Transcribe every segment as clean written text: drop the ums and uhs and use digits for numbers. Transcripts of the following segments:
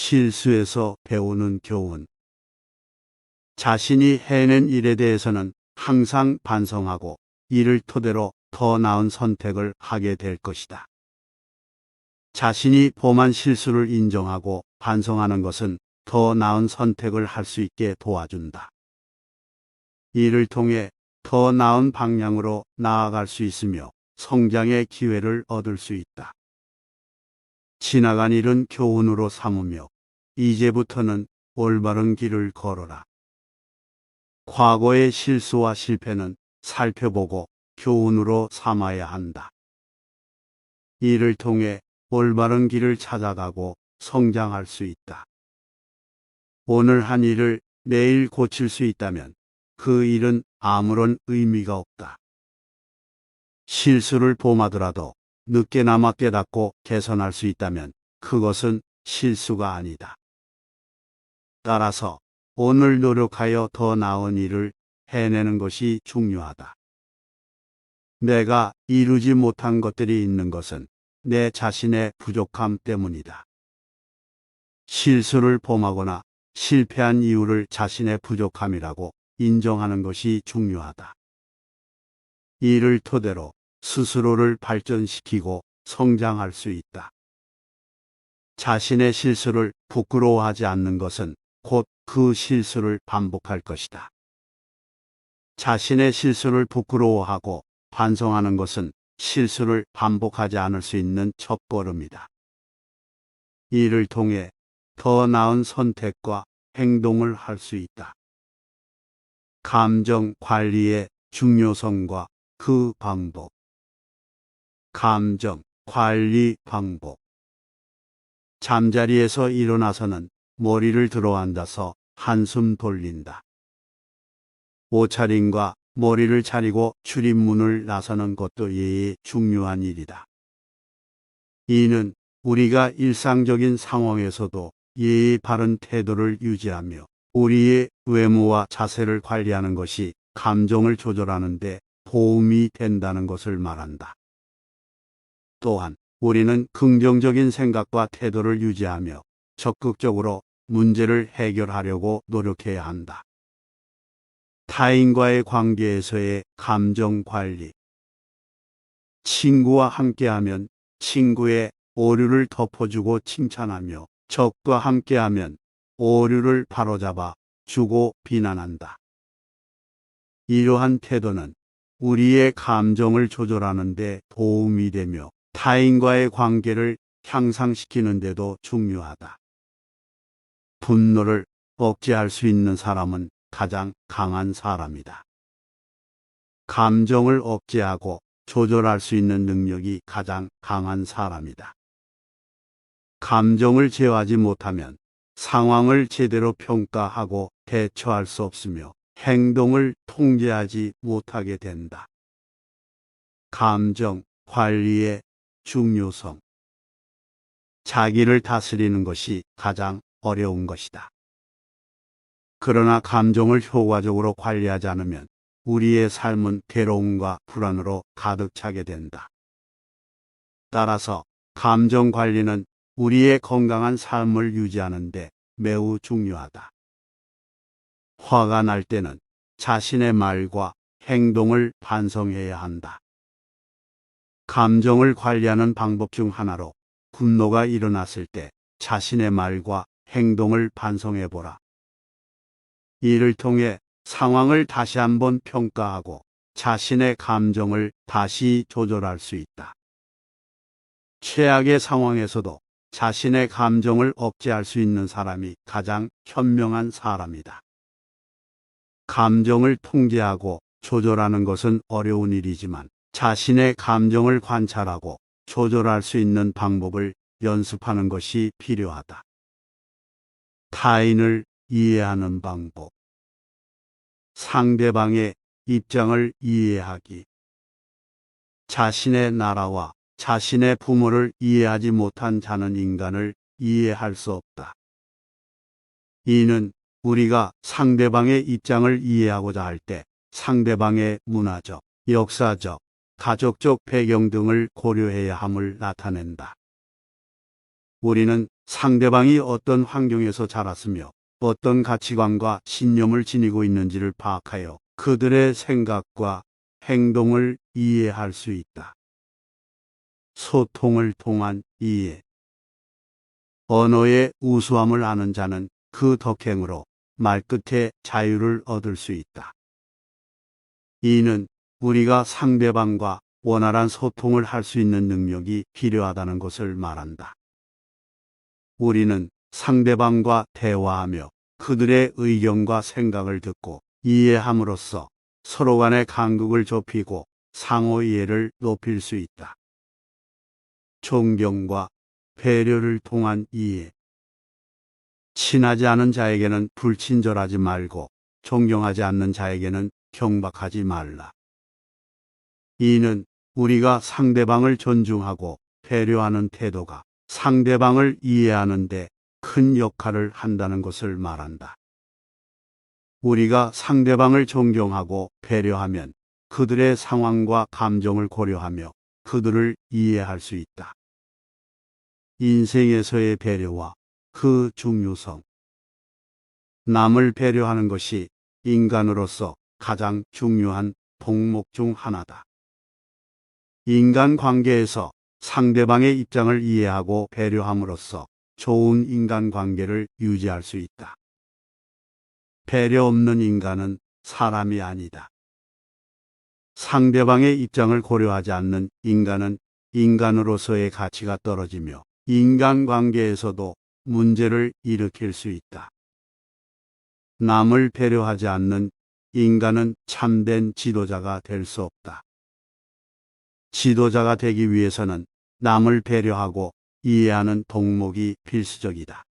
실수에서 배우는 교훈. 자신이 해낸 일에 대해서는 항상 반성하고 이를 토대로 더 나은 선택을 하게 될 것이다. 자신이 범한 실수를 인정하고 반성하는 것은 더 나은 선택을 할 수 있게 도와준다. 이를 통해 더 나은 방향으로 나아갈 수 있으며 성장의 기회를 얻을 수 있다. 지나간 일은 교훈으로 삼으며 이제부터는 올바른 길을 걸어라. 과거의 실수와 실패는 살펴보고 교훈으로 삼아야 한다. 이를 통해 올바른 길을 찾아가고 성장할 수 있다. 오늘 한 일을 내일 고칠 수 있다면 그 일은 아무런 의미가 없다. 실수를 범하더라도 늦게나마 깨닫고 개선할 수 있다면 그것은 실수가 아니다. 따라서 오늘 노력하여 더 나은 일을 해내는 것이 중요하다. 내가 이루지 못한 것들이 있는 것은 내 자신의 부족함 때문이다. 실수를 범하거나 실패한 이유를 자신의 부족함이라고 인정하는 것이 중요하다. 이를 토대로 스스로를 발전시키고 성장할 수 있다. 자신의 실수를 부끄러워하지 않는 것은 곧 그 실수를 반복할 것이다. 자신의 실수를 부끄러워하고 반성하는 것은 실수를 반복하지 않을 수 있는 첫걸음이다. 이를 통해 더 나은 선택과 행동을 할 수 있다. 감정 관리의 중요성과 그 방법. 감정 관리 방법. 잠자리에서 일어나서는 머리를 들어 앉아서 한숨 돌린다. 옷차림과 머리를 차리고 출입문을 나서는 것도 예의 중요한 일이다. 이는 우리가 일상적인 상황에서도 예의 바른 태도를 유지하며 우리의 외모와 자세를 관리하는 것이 감정을 조절하는 데 도움이 된다는 것을 말한다. 또한 우리는 긍정적인 생각과 태도를 유지하며 적극적으로 문제를 해결하려고 노력해야 한다. 타인과의 관계에서의 감정 관리. 친구와 함께하면 친구의 오류를 덮어주고 칭찬하며 적과 함께하면 오류를 바로잡아 주고 비난한다. 이러한 태도는 우리의 감정을 조절하는 데 도움이 되며 타인과의 관계를 향상시키는 데도 중요하다. 분노를 억제할 수 있는 사람은 가장 강한 사람이다. 감정을 억제하고 조절할 수 있는 능력이 가장 강한 사람이다. 감정을 제어하지 못하면 상황을 제대로 평가하고 대처할 수 없으며 행동을 통제하지 못하게 된다. 감정 관리의 중요성. 자기를 다스리는 것이 가장 어려운 것이다. 그러나 감정을 효과적으로 관리하지 않으면 우리의 삶은 괴로움과 불안으로 가득 차게 된다. 따라서 감정 관리는 우리의 건강한 삶을 유지하는 데 매우 중요하다. 화가 날 때는 자신의 말과 행동을 반성해야 한다. 감정을 관리하는 방법 중 하나로 분노가 일어났을 때 자신의 말과 행동을 반성해보라. 이를 통해 상황을 다시 한번 평가하고 자신의 감정을 다시 조절할 수 있다. 최악의 상황에서도 자신의 감정을 억제할 수 있는 사람이 가장 현명한 사람이다. 감정을 통제하고 조절하는 것은 어려운 일이지만 자신의 감정을 관찰하고 조절할 수 있는 방법을 연습하는 것이 필요하다. 타인을 이해하는 방법. 상대방의 입장을 이해하기. 자신의 나라와 자신의 부모를 이해하지 못한 자는 인간을 이해할 수 없다. 이는 우리가 상대방의 입장을 이해하고자 할 때 상대방의 문화적, 역사적, 가족적 배경 등을 고려해야 함을 나타낸다. 우리는 상대방이 어떤 환경에서 자랐으며 어떤 가치관과 신념을 지니고 있는지를 파악하여 그들의 생각과 행동을 이해할 수 있다. 소통을 통한 이해. 언어의 우수함을 아는 자는 그 덕행으로 말끝에 자유를 얻을 수 있다. 이는 우리가 상대방과 원활한 소통을 할 수 있는 능력이 필요하다는 것을 말한다. 우리는 상대방과 대화하며 그들의 의견과 생각을 듣고 이해함으로써 서로 간의 간극을 좁히고 상호 이해를 높일 수 있다. 존경과 배려를 통한 이해. 친하지 않은 자에게는 불친절하지 말고 존경하지 않는 자에게는 경박하지 말라. 이는 우리가 상대방을 존중하고 배려하는 태도가 상대방을 이해하는 데 큰 역할을 한다는 것을 말한다. 우리가 상대방을 존경하고 배려하면 그들의 상황과 감정을 고려하며 그들을 이해할 수 있다. 인생에서의 배려와 그 중요성. 남을 배려하는 것이 인간으로서 가장 중요한 덕목 중 하나다. 인간 관계에서 상대방의 입장을 이해하고 배려함으로써 좋은 인간관계를 유지할 수 있다. 배려 없는 인간은 사람이 아니다. 상대방의 입장을 고려하지 않는 인간은 인간으로서의 가치가 떨어지며 인간관계에서도 문제를 일으킬 수 있다. 남을 배려하지 않는 인간은 참된 지도자가 될 수 없다. 지도자가 되기 위해서는 남을 배려하고 이해하는 덕목이 필수적이다.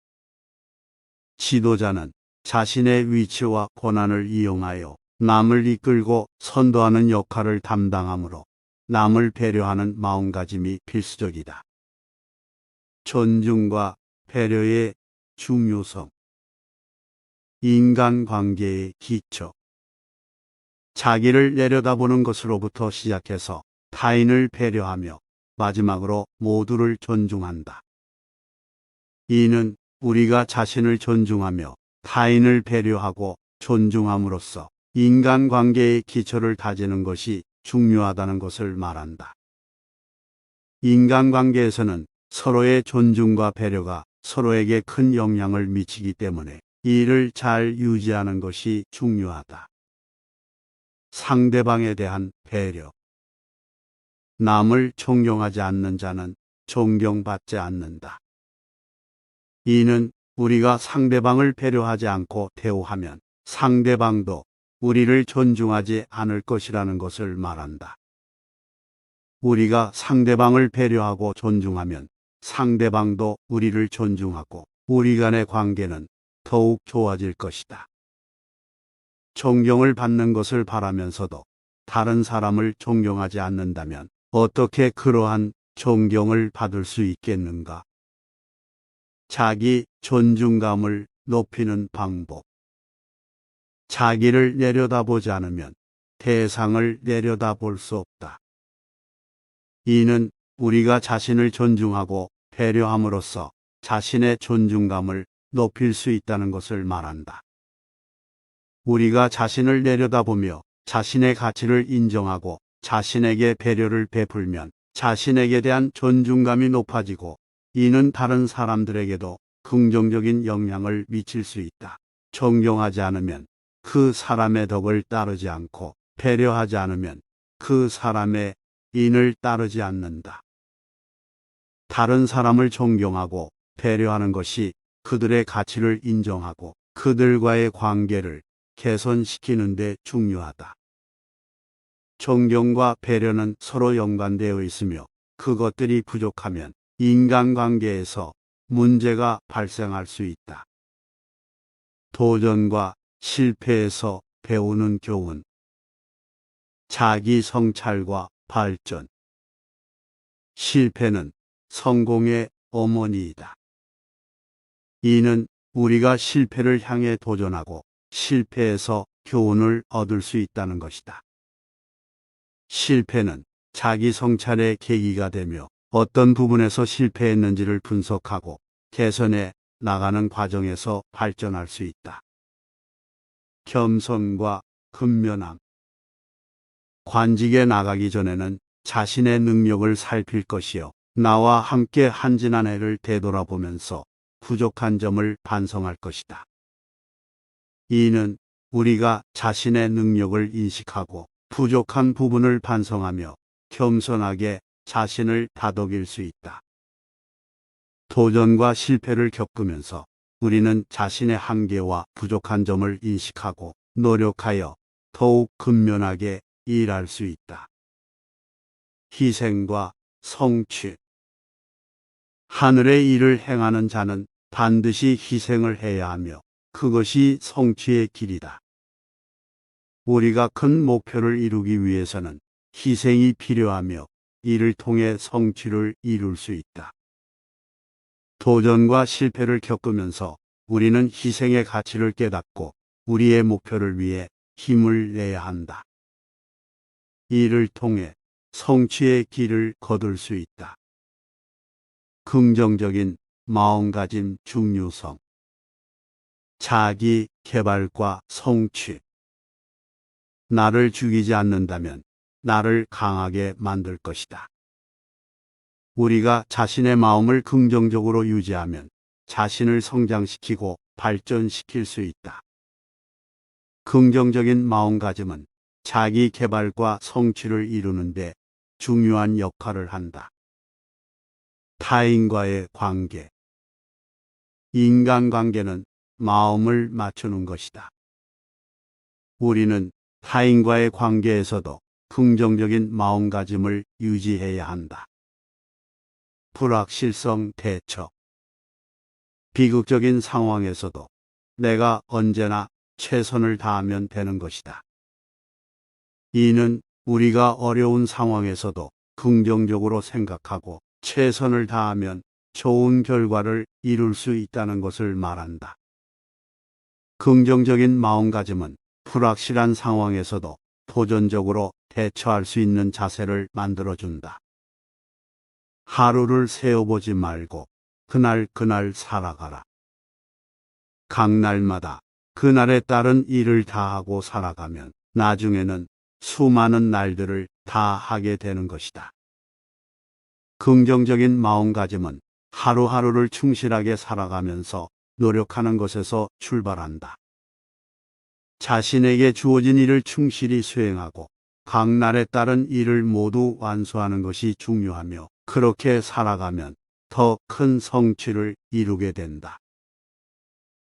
지도자는 자신의 위치와 권한을 이용하여 남을 이끌고 선도하는 역할을 담당하므로 남을 배려하는 마음가짐이 필수적이다. 존중과 배려의 중요성. 인간관계의 기초. 자기를 내려다보는 것으로부터 시작해서 타인을 배려하며 마지막으로 모두를 존중한다. 이는 우리가 자신을 존중하며 타인을 배려하고 존중함으로써 인간관계의 기초를 다지는 것이 중요하다는 것을 말한다. 인간관계에서는 서로의 존중과 배려가 서로에게 큰 영향을 미치기 때문에 이를 잘 유지하는 것이 중요하다. 상대방에 대한 배려. 남을 존경하지 않는 자는 존경받지 않는다. 이는 우리가 상대방을 배려하지 않고 대우하면 상대방도 우리를 존중하지 않을 것이라는 것을 말한다. 우리가 상대방을 배려하고 존중하면 상대방도 우리를 존중하고 우리 간의 관계는 더욱 좋아질 것이다. 존경을 받는 것을 바라면서도 다른 사람을 존경하지 않는다면 어떻게 그러한 존경을 받을 수 있겠는가? 자기 존중감을 높이는 방법. 자기를 내려다보지 않으면 대상을 내려다볼 수 없다. 이는 우리가 자신을 존중하고 배려함으로써 자신의 존중감을 높일 수 있다는 것을 말한다. 우리가 자신을 내려다보며 자신의 가치를 인정하고 자신에게 배려를 베풀면 자신에게 대한 존중감이 높아지고 이는 다른 사람들에게도 긍정적인 영향을 미칠 수 있다. 존경하지 않으면 그 사람의 덕을 따르지 않고 배려하지 않으면 그 사람의 인을 따르지 않는다. 다른 사람을 존경하고 배려하는 것이 그들의 가치를 인정하고 그들과의 관계를 개선시키는 데 중요하다. 존경과 배려는 서로 연관되어 있으며 그것들이 부족하면 인간관계에서 문제가 발생할 수 있다. 도전과 실패에서 배우는 교훈. 자기 성찰과 발전. 실패는 성공의 어머니이다. 이는 우리가 실패를 향해 도전하고 실패에서 교훈을 얻을 수 있다는 것이다. 실패는 자기 성찰의 계기가 되며 어떤 부분에서 실패했는지를 분석하고 개선해 나가는 과정에서 발전할 수 있다. 겸손과 근면함. 관직에 나가기 전에는 자신의 능력을 살필 것이요. 나와 함께 한 지난 해를 되돌아보면서 부족한 점을 반성할 것이다. 이는 우리가 자신의 능력을 인식하고 부족한 부분을 반성하며 겸손하게 자신을 다독일 수 있다. 도전과 실패를 겪으면서 우리는 자신의 한계와 부족한 점을 인식하고 노력하여 더욱 근면하게 일할 수 있다. 희생과 성취. 하늘의 일을 행하는 자는 반드시 희생을 해야 하며 그것이 성취의 길이다. 우리가 큰 목표를 이루기 위해서는 희생이 필요하며 이를 통해 성취를 이룰 수 있다. 도전과 실패를 겪으면서 우리는 희생의 가치를 깨닫고 우리의 목표를 위해 힘을 내야 한다. 이를 통해 성취의 길을 거둘 수 있다. 긍정적인 마음가짐 중요성. 자기 개발과 성취. 나를 죽이지 않는다면 나를 강하게 만들 것이다. 우리가 자신의 마음을 긍정적으로 유지하면 자신을 성장시키고 발전시킬 수 있다. 긍정적인 마음가짐은 자기 개발과 성취를 이루는 데 중요한 역할을 한다. 타인과의 관계. 인간관계는 마음을 맞추는 것이다. 우리는 타인과의 관계에서도 긍정적인 마음가짐을 유지해야 한다. 불확실성 대처. 비극적인 상황에서도 내가 언제나 최선을 다하면 되는 것이다. 이는 우리가 어려운 상황에서도 긍정적으로 생각하고 최선을 다하면 좋은 결과를 이룰 수 있다는 것을 말한다. 긍정적인 마음가짐은 불확실한 상황에서도 도전적으로 대처할 수 있는 자세를 만들어준다. 하루를 세어보지 말고 그날 살아가라. 각 날마다 그날에 따른 일을 다하고 살아가면 나중에는 수많은 날들을 다 하게 되는 것이다. 긍정적인 마음가짐은 하루하루를 충실하게 살아가면서 노력하는 것에서 출발한다. 자신에게 주어진 일을 충실히 수행하고 각 날에 따른 일을 모두 완수하는 것이 중요하며 그렇게 살아가면 더 큰 성취를 이루게 된다.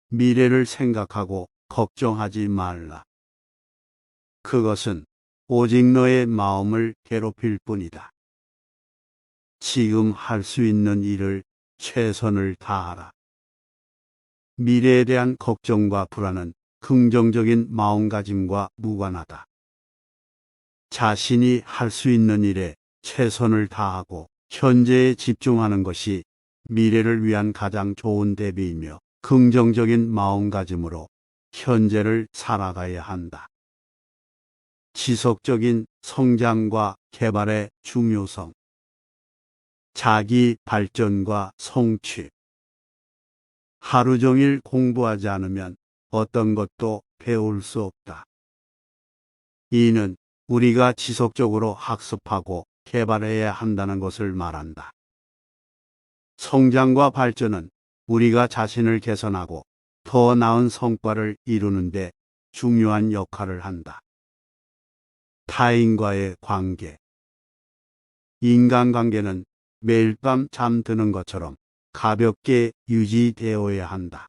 미래를 생각하고 걱정하지 말라. 그것은 오직 너의 마음을 괴롭힐 뿐이다. 지금 할 수 있는 일을 최선을 다하라. 미래에 대한 걱정과 불안은 긍정적인 마음가짐과 무관하다. 자신이 할 수 있는 일에 최선을 다하고 현재에 집중하는 것이 미래를 위한 가장 좋은 대비이며 긍정적인 마음가짐으로 현재를 살아가야 한다. 지속적인 성장과 개발의 중요성. 자기 발전과 성취. 하루 종일 공부하지 않으면 어떤 것도 배울 수 없다. 이는 우리가 지속적으로 학습하고 개발해야 한다는 것을 말한다. 성장과 발전은 우리가 자신을 개선하고 더 나은 성과를 이루는 데 중요한 역할을 한다. 타인과의 관계. 인간관계는 매일 밤 잠드는 것처럼 가볍게 유지되어야 한다.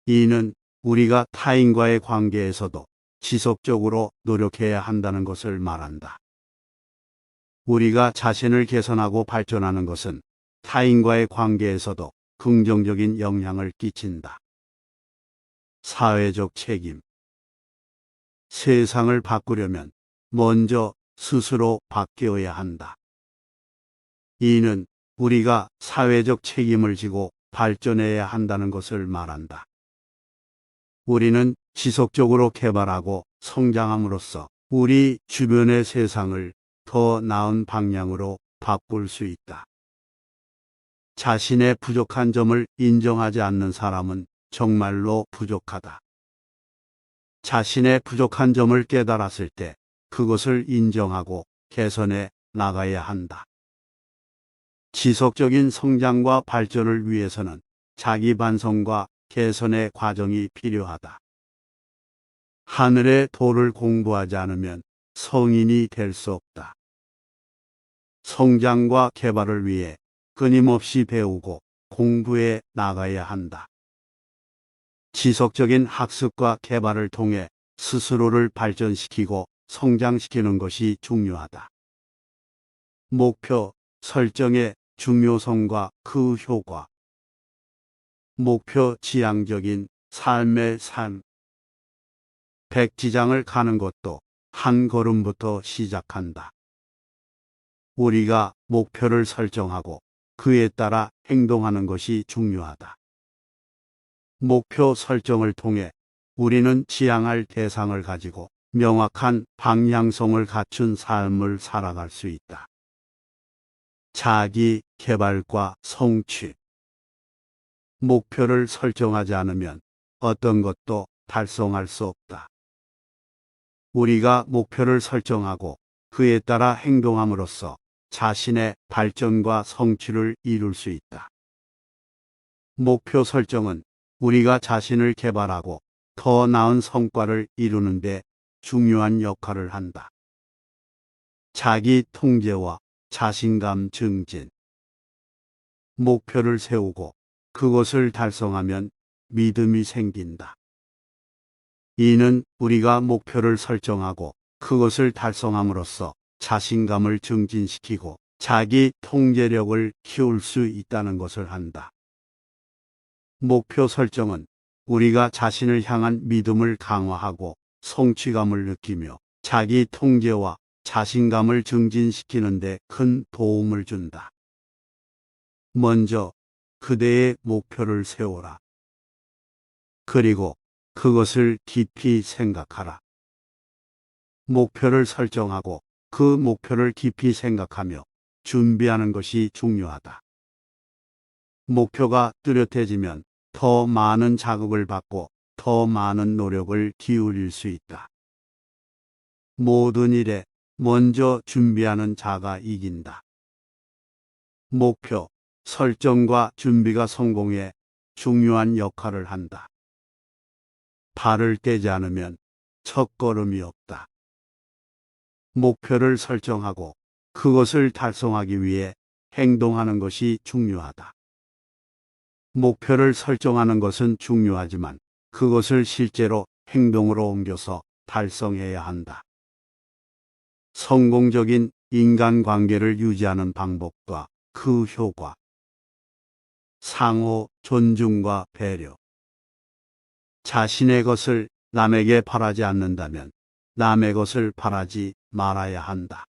이는 우리가 타인과의 관계에서도 지속적으로 노력해야 한다는 것을 말한다. 우리가 자신을 개선하고 발전하는 것은 타인과의 관계에서도 긍정적인 영향을 끼친다. 사회적 책임. 세상을 바꾸려면 먼저 스스로 바뀌어야 한다. 이는 우리가 사회적 책임을 지고 발전해야 한다는 것을 말한다. 우리는 지속적으로 개발하고 성장함으로써 우리 주변의 세상을 더 나은 방향으로 바꿀 수 있다. 자신의 부족한 점을 인정하지 않는 사람은 정말로 부족하다. 자신의 부족한 점을 깨달았을 때 그것을 인정하고 개선해 나가야 한다. 지속적인 성장과 발전을 위해서는 자기 반성과 개선의 과정이 필요하다. 하늘의 도를 공부하지 않으면 성인이 될 수 없다. 성장과 개발을 위해 끊임없이 배우고 공부해 나가야 한다. 지속적인 학습과 개발을 통해 스스로를 발전시키고 성장시키는 것이 중요하다. 목표 설정의 중요성과 그 효과. 목표 지향적인 삶의 삶. 백지장을 가는 것도 한 걸음부터 시작한다. 우리가 목표를 설정하고 그에 따라 행동하는 것이 중요하다. 목표 설정을 통해 우리는 지향할 대상을 가지고 명확한 방향성을 갖춘 삶을 살아갈 수 있다. 자기 개발과 성취. 목표를 설정하지 않으면 어떤 것도 달성할 수 없다. 우리가 목표를 설정하고 그에 따라 행동함으로써 자신의 발전과 성취를 이룰 수 있다. 목표 설정은 우리가 자신을 개발하고 더 나은 성과를 이루는 데 중요한 역할을 한다. 자기 통제와 자신감 증진. 목표를 세우고 그것을 달성하면 믿음이 생긴다. 이는 우리가 목표를 설정하고 그것을 달성함으로써 자신감을 증진시키고 자기 통제력을 키울 수 있다는 것을 한다. 목표 설정은 우리가 자신을 향한 믿음을 강화하고 성취감을 느끼며 자기 통제와 자신감을 증진시키는 데 큰 도움을 준다. 먼저 그대의 목표를 세워라. 그리고 그것을 깊이 생각하라. 목표를 설정하고 그 목표를 깊이 생각하며 준비하는 것이 중요하다. 목표가 뚜렷해지면 더 많은 자극을 받고 더 많은 노력을 기울일 수 있다. 모든 일에 먼저 준비하는 자가 이긴다. 목표 설정과 준비가 성공에 중요한 역할을 한다. 발을 떼지 않으면 첫걸음이 없다. 목표를 설정하고 그것을 달성하기 위해 행동하는 것이 중요하다. 목표를 설정하는 것은 중요하지만 그것을 실제로 행동으로 옮겨서 달성해야 한다. 성공적인 인간관계를 유지하는 방법과 그 효과. 상호 존중과 배려. 자신의 것을 남에게 바라지 않는다면 남의 것을 바라지 말아야 한다.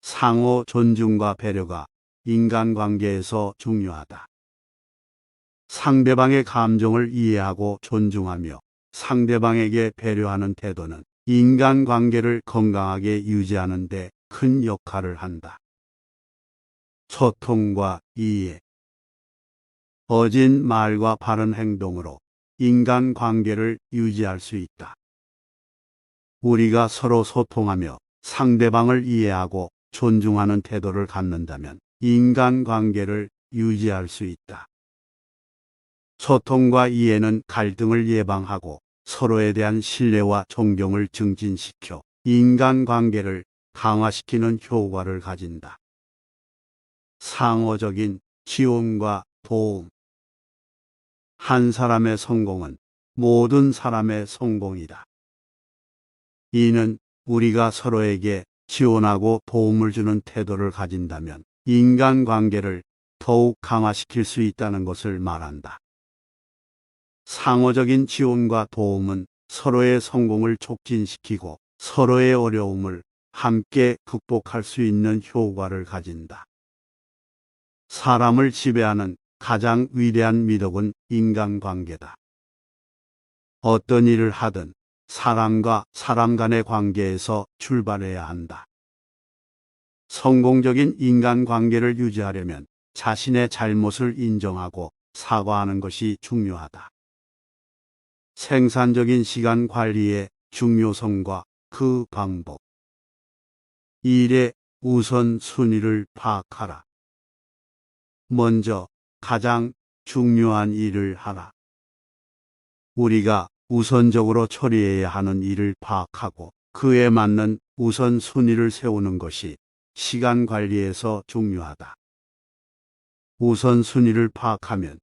상호 존중과 배려가 인간관계에서 중요하다. 상대방의 감정을 이해하고 존중하며 상대방에게 배려하는 태도는 인간관계를 건강하게 유지하는 데 큰 역할을 한다. 소통과 이해. 어진 말과 바른 행동으로 인간관계를 유지할 수 있다. 우리가 서로 소통하며 상대방을 이해하고 존중하는 태도를 갖는다면 인간관계를 유지할 수 있다. 소통과 이해는 갈등을 예방하고 서로에 대한 신뢰와 존경을 증진시켜 인간관계를 강화시키는 효과를 가진다. 상호적인 지원과 도움. 한 사람의 성공은 모든 사람의 성공이다. 이는 우리가 서로에게 지원하고 도움을 주는 태도를 가진다면 인간관계를 더욱 강화시킬 수 있다는 것을 말한다. 상호적인 지원과 도움은 서로의 성공을 촉진시키고 서로의 어려움을 함께 극복할 수 있는 효과를 가진다. 사람을 지배하는 가장 위대한 미덕은 인간관계다. 어떤 일을 하든 사람과 사람 간의 관계에서 출발해야 한다. 성공적인 인간관계를 유지하려면 자신의 잘못을 인정하고 사과하는 것이 중요하다. 생산적인 시간 관리의 중요성과 그 방법. 일의 우선순위를 파악하라. 먼저 가장 중요한 일을 하라. 우리가 우선적으로 처리해야 하는 일을 파악하고 그에 맞는 우선순위를 세우는 것이 시간 관리에서 중요하다. 우선순위를 파악하면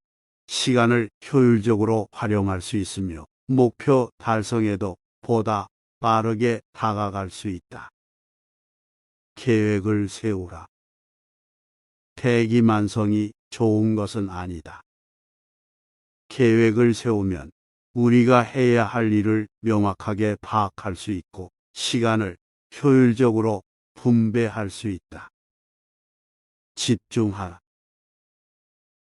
시간을 효율적으로 활용할 수 있으며 목표 달성에도 보다 빠르게 다가갈 수 있다. 계획을 세우라. 대기만성이 좋은 것은 아니다. 계획을 세우면 우리가 해야 할 일을 명확하게 파악할 수 있고 시간을 효율적으로 분배할 수 있다. 집중하라.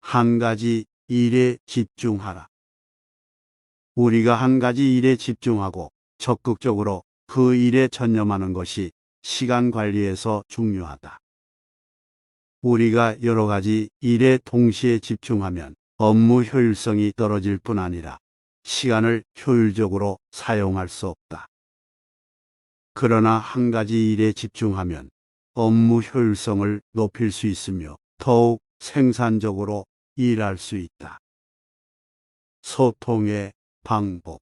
한 가지 일에 집중하라. 우리가 한 가지 일에 집중하고 적극적으로 그 일에 전념하는 것이 시간 관리에서 중요하다. 우리가 여러 가지 일에 동시에 집중하면 업무 효율성이 떨어질 뿐 아니라 시간을 효율적으로 사용할 수 없다. 그러나 한 가지 일에 집중하면 업무 효율성을 높일 수 있으며 더욱 생산적으로 일할 수 있다. 소통의 방법.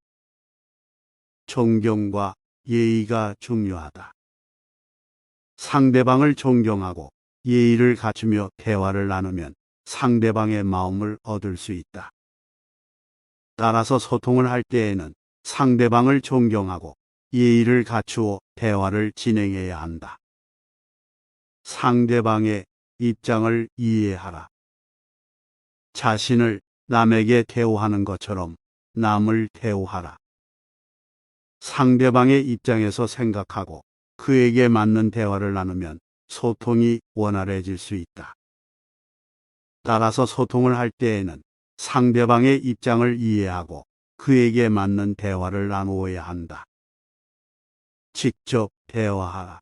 존경과 예의가 중요하다. 상대방을 존경하고 예의를 갖추며 대화를 나누면 상대방의 마음을 얻을 수 있다. 따라서 소통을 할 때에는 상대방을 존경하고 예의를 갖추어 대화를 진행해야 한다. 상대방의 입장을 이해하라. 자신을 남에게 대우하는 것처럼 남을 대우하라. 상대방의 입장에서 생각하고 그에게 맞는 대화를 나누면 소통이 원활해질 수 있다. 따라서 소통을 할 때에는 상대방의 입장을 이해하고 그에게 맞는 대화를 나누어야 한다. 직접 대화하라.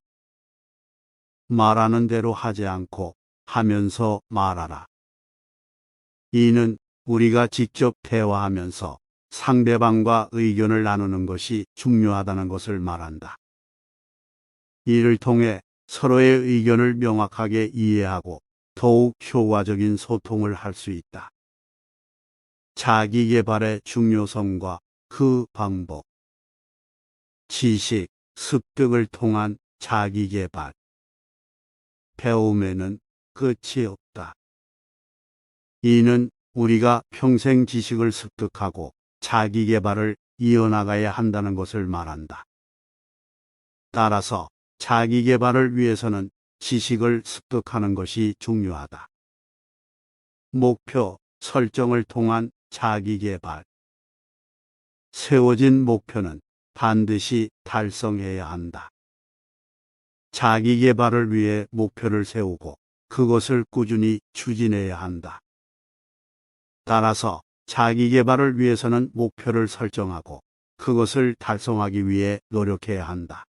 말하는 대로 하지 않고 하면서 말하라. 이는 우리가 직접 대화하면서 상대방과 의견을 나누는 것이 중요하다는 것을 말한다. 이를 통해 서로의 의견을 명확하게 이해하고 더욱 효과적인 소통을 할 수 있다. 자기계발의 중요성과 그 방법. 지식, 습득을 통한 자기계발. 배움에는 끝이 없다. 이는 우리가 평생 지식을 습득하고 자기계발을 이어나가야 한다는 것을 말한다. 따라서 자기계발을 위해서는 지식을 습득하는 것이 중요하다. 목표 설정을 통한 자기계발. 세워진 목표는 반드시 달성해야 한다. 자기계발을 위해 목표를 세우고 그것을 꾸준히 추진해야 한다. 따라서 자기계발을 위해서는 목표를 설정하고 그것을 달성하기 위해 노력해야 한다.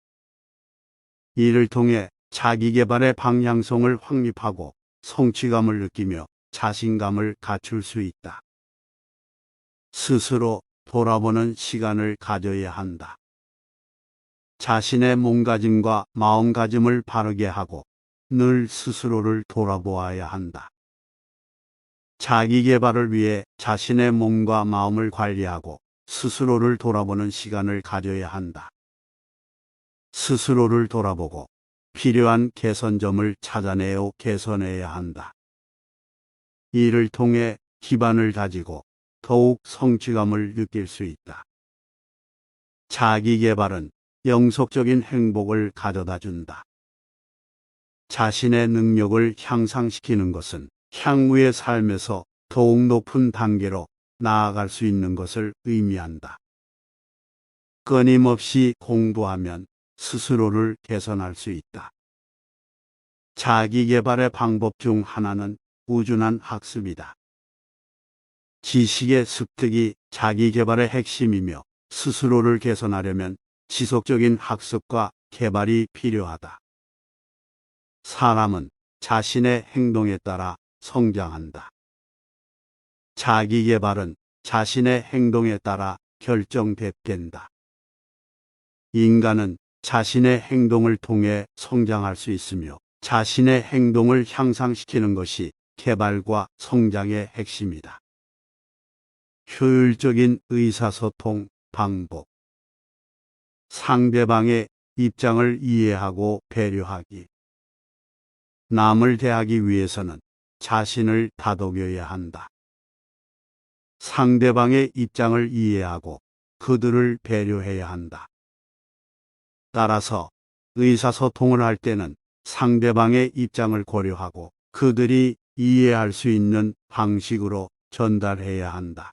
이를 통해 자기계발의 방향성을 확립하고 성취감을 느끼며 자신감을 갖출 수 있다. 스스로 돌아보는 시간을 가져야 한다. 자신의 몸가짐과 마음가짐을 바르게 하고 늘 스스로를 돌아보아야 한다. 자기계발을 위해 자신의 몸과 마음을 관리하고 스스로를 돌아보는 시간을 가져야 한다. 스스로를 돌아보고 필요한 개선점을 찾아내어 개선해야 한다. 이를 통해 기반을 다지고 더욱 성취감을 느낄 수 있다. 자기계발은 영속적인 행복을 가져다 준다. 자신의 능력을 향상시키는 것은 향후의 삶에서 더욱 높은 단계로 나아갈 수 있는 것을 의미한다. 끊임없이 공부하면 스스로를 개선할 수 있다. 자기계발의 방법 중 하나는 꾸준한 학습이다. 지식의 습득이 자기계발의 핵심이며 스스로를 개선하려면 지속적인 학습과 개발이 필요하다. 사람은 자신의 행동에 따라 성장한다. 자기 개발은 자신의 행동에 따라 결정된다. 인간은 자신의 행동을 통해 성장할 수 있으며 자신의 행동을 향상시키는 것이 개발과 성장의 핵심이다. 효율적인 의사소통 방법. 상대방의 입장을 이해하고 배려하기. 남을 대하기 위해서는 자신을 다독여야 한다. 상대방의 입장을 이해하고 그들을 배려해야 한다. 따라서 의사소통을 할 때는 상대방의 입장을 고려하고 그들이 이해할 수 있는 방식으로 전달해야 한다.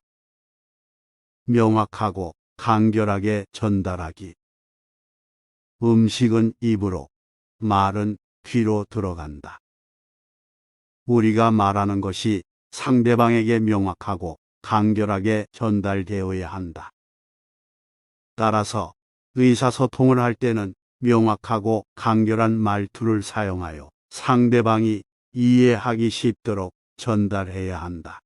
명확하고 간결하게 전달하기. 음식은 입으로, 말은 귀로 들어간다. 우리가 말하는 것이 상대방에게 명확하고 간결하게 전달되어야 한다. 따라서 의사소통을 할 때는 명확하고 간결한 말투를 사용하여 상대방이 이해하기 쉽도록 전달해야 한다.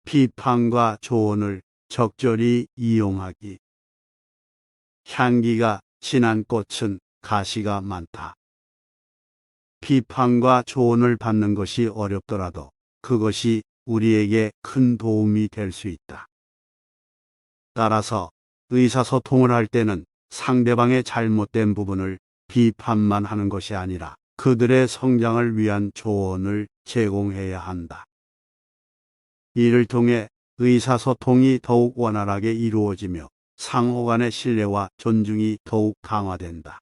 비판과 조언을 적절히 이용하기. 향기가 진한 꽃은 가시가 많다. 비판과 조언을 받는 것이 어렵더라도 그것이 우리에게 큰 도움이 될 수 있다. 따라서 의사소통을 할 때는 상대방의 잘못된 부분을 비판만 하는 것이 아니라 그들의 성장을 위한 조언을 제공해야 한다. 이를 통해 의사소통이 더욱 원활하게 이루어지며 상호 간의 신뢰와 존중이 더욱 강화된다.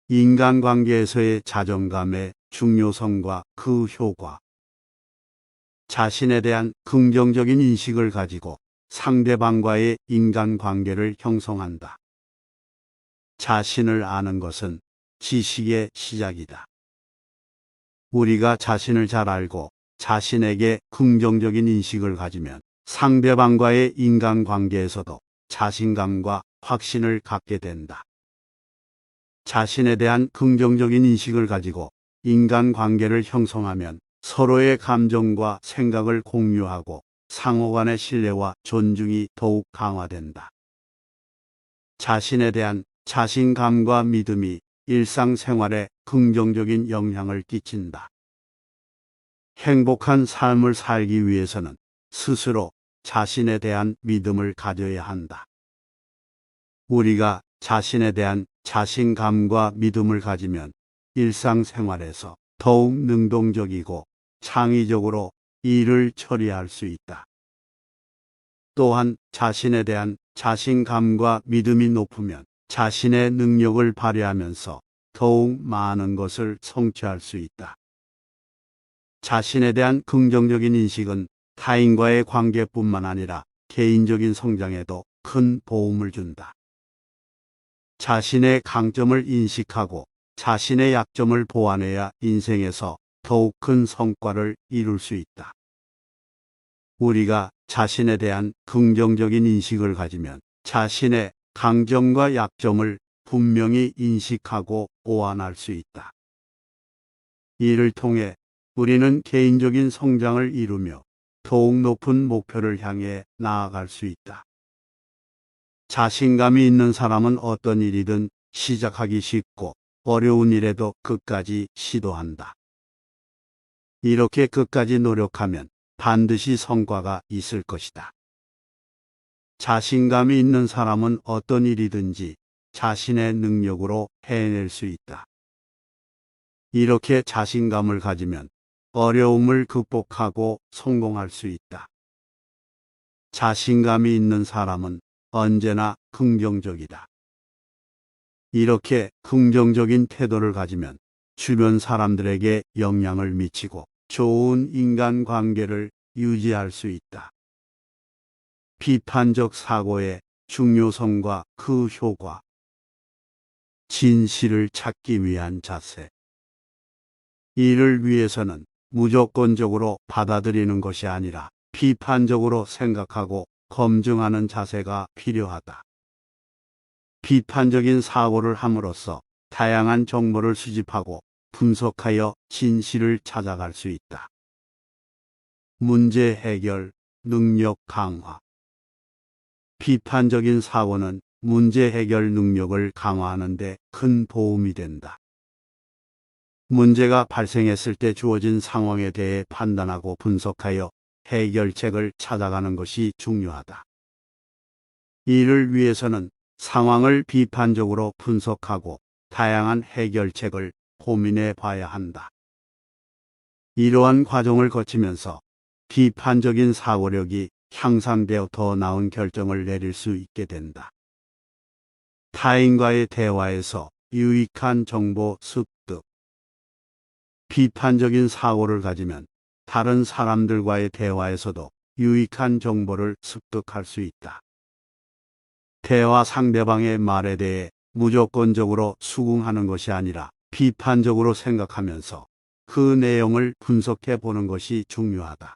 인간관계에서의 자존감의 중요성과 그 효과. 자신에 대한 긍정적인 인식을 가지고 상대방과의 인간관계를 형성한다. 자신을 아는 것은 지식의 시작이다. 우리가 자신을 잘 알고 자신에게 긍정적인 인식을 가지면 상대방과의 인간관계에서도 자신감과 확신을 갖게 된다. 자신에 대한 긍정적인 인식을 가지고 인간관계를 형성하면 서로의 감정과 생각을 공유하고 상호 간의 신뢰와 존중이 더욱 강화된다. 자신에 대한 자신감과 믿음이 일상생활에 긍정적인 영향을 끼친다. 행복한 삶을 살기 위해서는 스스로 자신에 대한 믿음을 가져야 한다. 우리가 자신에 대한 자신감과 믿음을 가지면 일상생활에서 더욱 능동적이고 창의적으로 일을 처리할 수 있다. 또한 자신에 대한 자신감과 믿음이 높으면 자신의 능력을 발휘하면서 더욱 많은 것을 성취할 수 있다. 자신에 대한 긍정적인 인식은 타인과의 관계뿐만 아니라 개인적인 성장에도 큰 도움을 준다. 자신의 강점을 인식하고 자신의 약점을 보완해야 인생에서 더욱 큰 성과를 이룰 수 있다. 우리가 자신에 대한 긍정적인 인식을 가지면 자신의 강점과 약점을 분명히 인식하고 보완할 수 있다. 이를 통해 우리는 개인적인 성장을 이루며 더욱 높은 목표를 향해 나아갈 수 있다. 자신감이 있는 사람은 어떤 일이든 시작하기 쉽고 어려운 일에도 끝까지 시도한다. 이렇게 끝까지 노력하면 반드시 성과가 있을 것이다. 자신감이 있는 사람은 어떤 일이든지 자신의 능력으로 해낼 수 있다. 이렇게 자신감을 가지면 어려움을 극복하고 성공할 수 있다. 자신감이 있는 사람은 언제나 긍정적이다. 이렇게 긍정적인 태도를 가지면 주변 사람들에게 영향을 미치고 좋은 인간관계를 유지할 수 있다. 비판적 사고의 중요성과 그 효과. 진실을 찾기 위한 자세. 이를 위해서는 무조건적으로 받아들이는 것이 아니라 비판적으로 생각하고 검증하는 자세가 필요하다. 비판적인 사고를 함으로써 다양한 정보를 수집하고 분석하여 진실을 찾아갈 수 있다. 문제 해결, 능력 강화. 비판적인 사고는 문제 해결 능력을 강화하는 데 큰 도움이 된다. 문제가 발생했을 때 주어진 상황에 대해 판단하고 분석하여 해결책을 찾아가는 것이 중요하다. 이를 위해서는 상황을 비판적으로 분석하고 다양한 해결책을 고민해 봐야 한다. 이러한 과정을 거치면서 비판적인 사고력이 향상되어 더 나은 결정을 내릴 수 있게 된다. 타인과의 대화에서 유익한 정보 습득. 비판적인 사고를 가지면 다른 사람들과의 대화에서도 유익한 정보를 습득할 수 있다. 대화 상대방의 말에 대해 무조건적으로 수긍하는 것이 아니라 비판적으로 생각하면서 그 내용을 분석해 보는 것이 중요하다.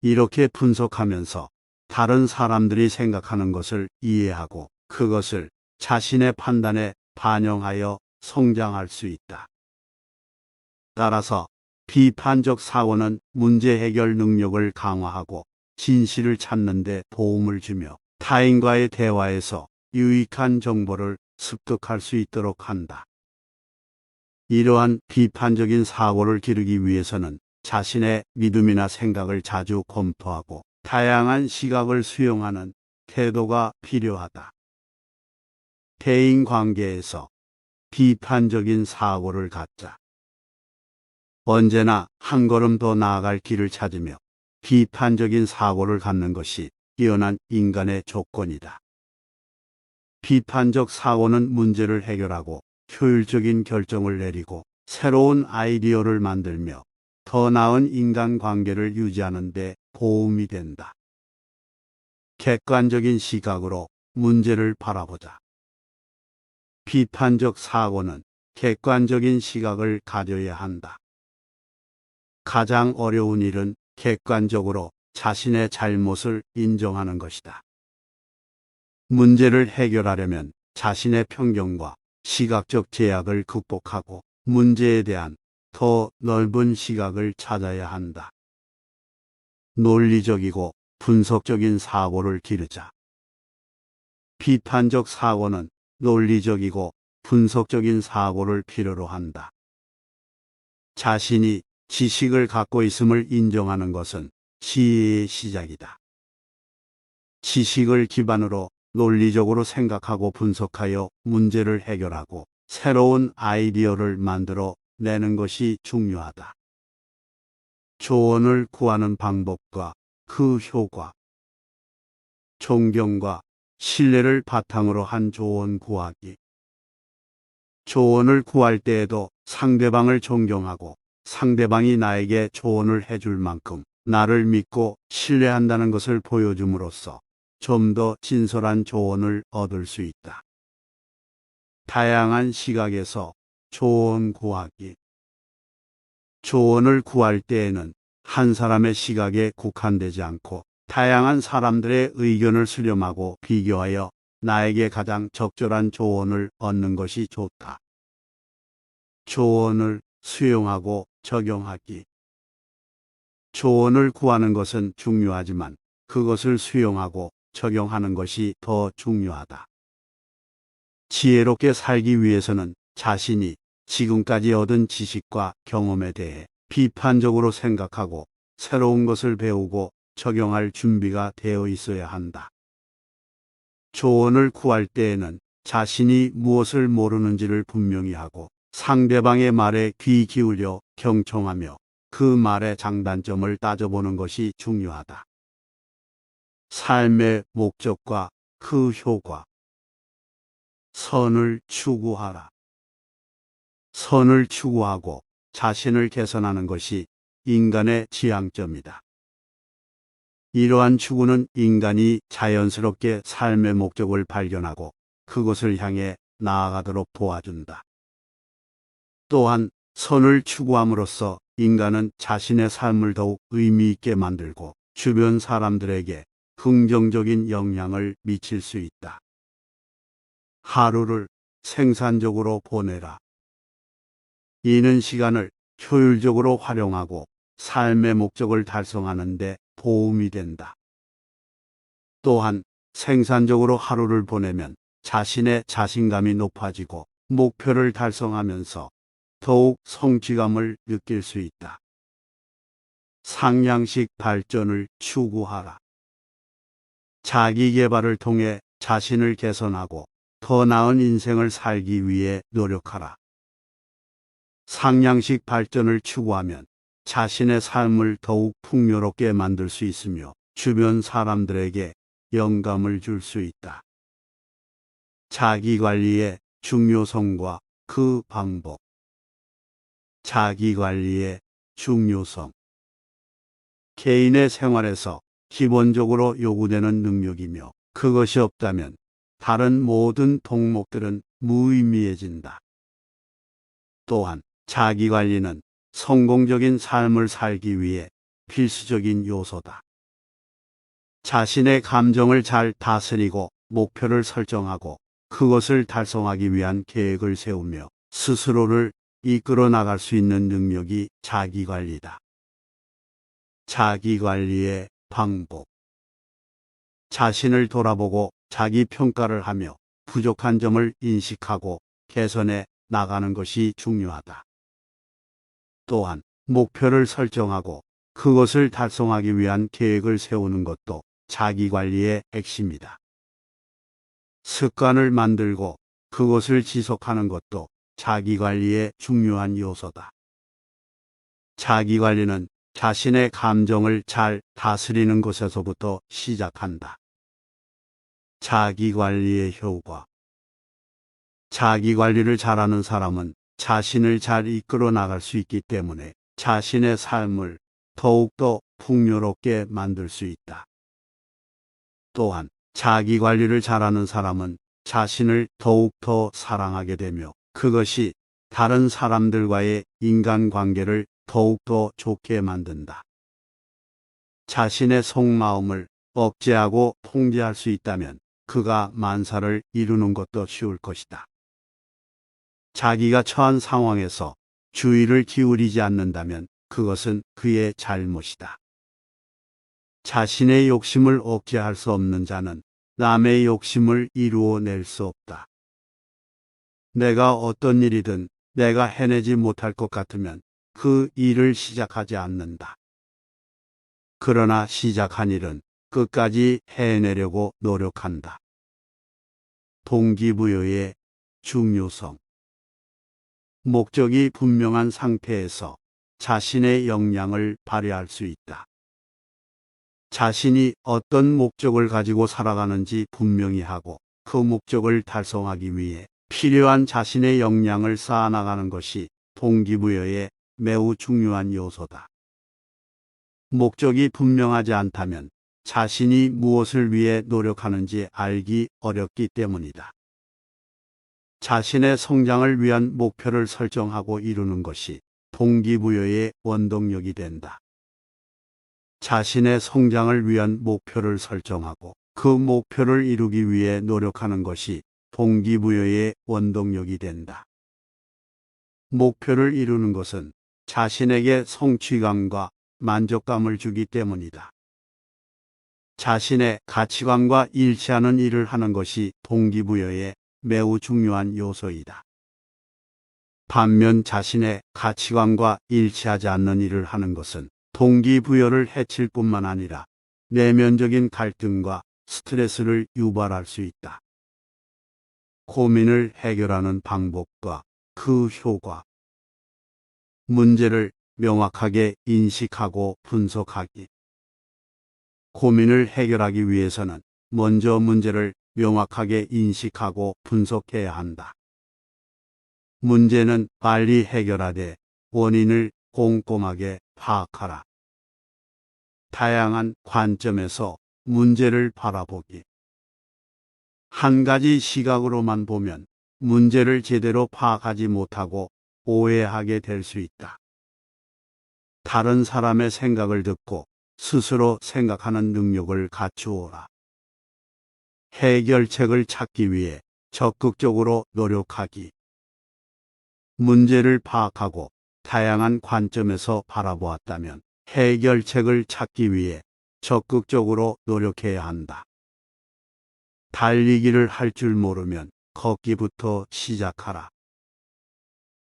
이렇게 분석하면서 다른 사람들이 생각하는 것을 이해하고 그것을 자신의 판단에 반영하여 성장할 수 있다. 따라서 비판적 사고는 문제 해결 능력을 강화하고 진실을 찾는 데 도움을 주며 타인과의 대화에서 유익한 정보를 습득할 수 있도록 한다. 이러한 비판적인 사고를 기르기 위해서는 자신의 믿음이나 생각을 자주 검토하고 다양한 시각을 수용하는 태도가 필요하다. 대인 관계에서 비판적인 사고를 갖자. 언제나 한 걸음 더 나아갈 길을 찾으며 비판적인 사고를 갖는 것이 뛰어난 인간의 조건이다. 비판적 사고는 문제를 해결하고 효율적인 결정을 내리고 새로운 아이디어를 만들며 더 나은 인간관계를 유지하는 데 도움이 된다. 객관적인 시각으로 문제를 바라보자. 비판적 사고는 객관적인 시각을 가져야 한다. 가장 어려운 일은 객관적으로 자신의 잘못을 인정하는 것이다. 문제를 해결하려면 자신의 편견과 시각적 제약을 극복하고 문제에 대한 더 넓은 시각을 찾아야 한다. 논리적이고 분석적인 사고를 기르자. 비판적 사고는 논리적이고 분석적인 사고를 필요로 한다. 자신이 지식을 갖고 있음을 인정하는 것은 지혜의 시작이다. 지식을 기반으로 논리적으로 생각하고 분석하여 문제를 해결하고 새로운 아이디어를 만들어 내는 것이 중요하다. 조언을 구하는 방법과 그 효과. 존경과 신뢰를 바탕으로 한 조언 구하기. 조언을 구할 때에도 상대방을 존경하고 상대방이 나에게 조언을 해줄 만큼 나를 믿고 신뢰한다는 것을 보여줌으로써 좀 더 진솔한 조언을 얻을 수 있다. 다양한 시각에서 조언 구하기. 조언을 구할 때에는 한 사람의 시각에 국한되지 않고 다양한 사람들의 의견을 수렴하고 비교하여 나에게 가장 적절한 조언을 얻는 것이 좋다. 조언을 수용하고 적용하기. 조언을 구하는 것은 중요하지만 그것을 수용하고 적용하는 것이 더 중요하다. 지혜롭게 살기 위해서는 자신이 지금까지 얻은 지식과 경험에 대해 비판적으로 생각하고 새로운 것을 배우고 적용할 준비가 되어 있어야 한다. 조언을 구할 때에는 자신이 무엇을 모르는지를 분명히 하고 상대방의 말에 귀 기울여 경청하며 그 말의 장단점을 따져보는 것이 중요하다. 삶의 목적과 그 효과. 선을 추구하라. 선을 추구하고 자신을 개선하는 것이 인간의 지향점이다. 이러한 추구는 인간이 자연스럽게 삶의 목적을 발견하고 그것을 향해 나아가도록 도와준다. 또한 선을 추구함으로써 인간은 자신의 삶을 더욱 의미 있게 만들고 주변 사람들에게 긍정적인 영향을 미칠 수 있다. 하루를 생산적으로 보내라. 이는 시간을 효율적으로 활용하고 삶의 목적을 달성하는 데 도움이 된다. 또한 생산적으로 하루를 보내면 자신의 자신감이 높아지고 목표를 달성하면서 더욱 성취감을 느낄 수 있다. 상향식 발전을 추구하라. 자기 개발을 통해 자신을 개선하고 더 나은 인생을 살기 위해 노력하라. 상향식 발전을 추구하면 자신의 삶을 더욱 풍요롭게 만들 수 있으며 주변 사람들에게 영감을 줄 수 있다. 자기관리의 중요성과 그 방법. 자기관리의 중요성. 개인의 생활에서 기본적으로 요구되는 능력이며 그것이 없다면 다른 모든 덕목들은 무의미해진다. 또한 자기관리는 성공적인 삶을 살기 위해 필수적인 요소다. 자신의 감정을 잘 다스리고 목표를 설정하고 그것을 달성하기 위한 계획을 세우며 스스로를 이끌어 나갈 수 있는 능력이 자기관리다. 자기관리의 방법. 자신을 돌아보고 자기 평가를 하며 부족한 점을 인식하고 개선해 나가는 것이 중요하다. 또한 목표를 설정하고 그것을 달성하기 위한 계획을 세우는 것도 자기관리의 핵심이다. 습관을 만들고 그것을 지속하는 것도 자기관리의 중요한 요소다. 자기관리는 자신의 감정을 잘 다스리는 것에서부터 시작한다. 자기관리의 효과. 자기관리를 잘하는 사람은 자신을 잘 이끌어 나갈 수 있기 때문에 자신의 삶을 더욱더 풍요롭게 만들 수 있다. 또한 자기관리를 잘하는 사람은 자신을 더욱더 사랑하게 되며 그것이 다른 사람들과의 인간관계를 더욱더 좋게 만든다. 자신의 속마음을 억제하고 통제할 수 있다면 그가 만사를 이루는 것도 쉬울 것이다. 자기가 처한 상황에서 주의를 기울이지 않는다면 그것은 그의 잘못이다. 자신의 욕심을 억제할 수 없는 자는 남의 욕심을 이루어낼 수 없다. 내가 어떤 일이든 내가 해내지 못할 것 같으면 그 일을 시작하지 않는다. 그러나 시작한 일은 끝까지 해내려고 노력한다. 동기부여의 중요성. 목적이 분명한 상태에서 자신의 역량을 발휘할 수 있다. 자신이 어떤 목적을 가지고 살아가는지 분명히 하고 그 목적을 달성하기 위해 필요한 자신의 역량을 쌓아나가는 것이 동기부여의 매우 중요한 요소다. 목적이 분명하지 않다면 자신이 무엇을 위해 노력하는지 알기 어렵기 때문이다. 자신의 성장을 위한 목표를 설정하고 이루는 것이 동기부여의 원동력이 된다. 자신의 성장을 위한 목표를 설정하고 그 목표를 이루기 위해 노력하는 것이 동기부여의 원동력이 된다. 목표를 이루는 것은 자신에게 성취감과 만족감을 주기 때문이다. 자신의 가치관과 일치하는 일을 하는 것이 동기부여의 매우 중요한 요소이다. 반면 자신의 가치관과 일치하지 않는 일을 하는 것은 동기부여를 해칠 뿐만 아니라 내면적인 갈등과 스트레스를 유발할 수 있다. 고민을 해결하는 방법과 그 효과. 문제를 명확하게 인식하고 분석하기. 고민을 해결하기 위해서는 먼저 문제를 명확하게 인식하고 분석해야 한다. 문제는 빨리 해결하되 원인을 꼼꼼하게 파악하라. 다양한 관점에서 문제를 바라보기. 한 가지 시각으로만 보면 문제를 제대로 파악하지 못하고 오해하게 될 수 있다. 다른 사람의 생각을 듣고 스스로 생각하는 능력을 갖추어라. 해결책을 찾기 위해 적극적으로 노력하기. 문제를 파악하고 다양한 관점에서 바라보았다면 해결책을 찾기 위해 적극적으로 노력해야 한다. 달리기를 할 줄 모르면 걷기부터 시작하라.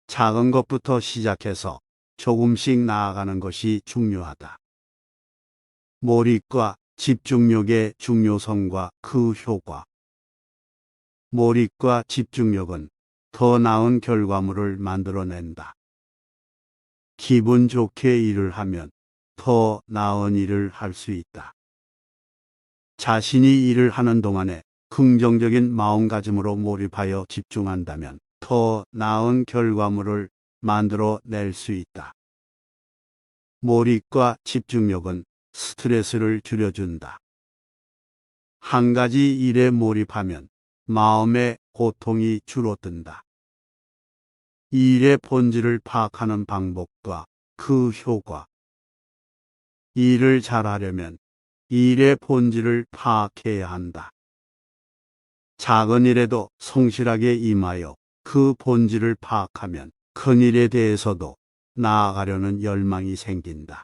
작은 것부터 시작해서 조금씩 나아가는 것이 중요하다. 몰입과 집중력의 중요성과 그 효과. 몰입과 집중력은 더 나은 결과물을 만들어낸다. 기분 좋게 일을 하면 더 나은 일을 할 수 있다. 자신이 일을 하는 동안에 긍정적인 마음가짐으로 몰입하여 집중한다면 더 나은 결과물을 만들어낼 수 있다. 몰입과 집중력은 스트레스를 줄여준다. 한 가지 일에 몰입하면 마음의 고통이 줄어든다. 일의 본질을 파악하는 방법과 그 효과. 일을 잘하려면 일의 본질을 파악해야 한다. 작은 일에도 성실하게 임하여 그 본질을 파악하면 큰 일에 대해서도 나아가려는 열망이 생긴다.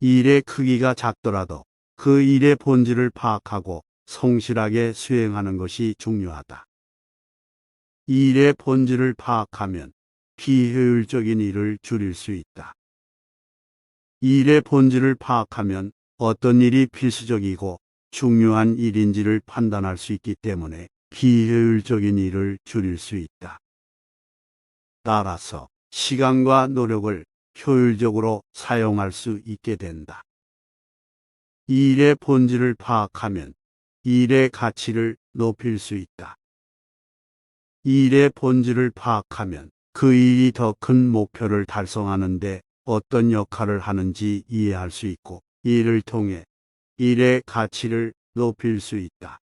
일의 크기가 작더라도 그 일의 본질을 파악하고 성실하게 수행하는 것이 중요하다. 일의 본질을 파악하면 비효율적인 일을 줄일 수 있다. 일의 본질을 파악하면 어떤 일이 필수적이고 중요한 일인지를 판단할 수 있기 때문에 비효율적인 일을 줄일 수 있다. 따라서 시간과 노력을 효율적으로 사용할 수 있게 된다. 일의 본질을 파악하면 일의 가치를 높일 수 있다. 일의 본질을 파악하면 그 일이 더 큰 목표를 달성하는 데 어떤 역할을 하는지 이해할 수 있고 이를 통해 일의 가치를 높일 수 있다.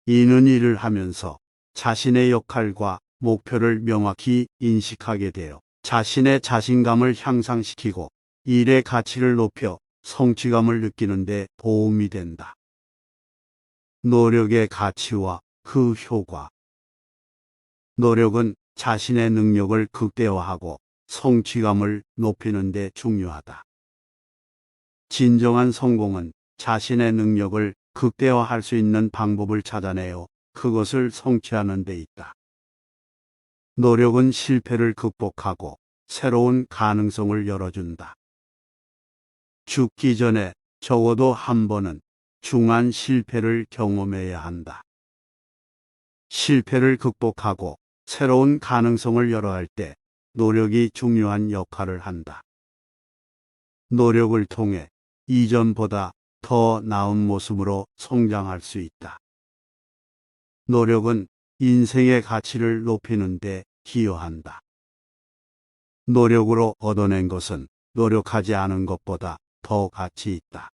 이는 일을 하면서 자신의 역할과 목표를 명확히 인식하게 되어 자신의 자신감을 향상시키고 일의 가치를 높여 성취감을 느끼는 데 도움이 된다. 노력의 가치와 그 효과. 노력은 자신의 능력을 극대화하고 성취감을 높이는 데 중요하다. 진정한 성공은 자신의 능력을 극대화할 수 있는 방법을 찾아내어 그것을 성취하는 데 있다. 노력은 실패를 극복하고 새로운 가능성을 열어준다. 죽기 전에 적어도 한 번은 중한 실패를 경험해야 한다. 실패를 극복하고 새로운 가능성을 열어갈 때 노력이 중요한 역할을 한다. 노력을 통해 이전보다 더 나은 모습으로 성장할 수 있다. 노력은 인생의 가치를 높이는 데 기여한다. 노력으로 얻어낸 것은 노력하지 않은 것보다 더 가치 있다.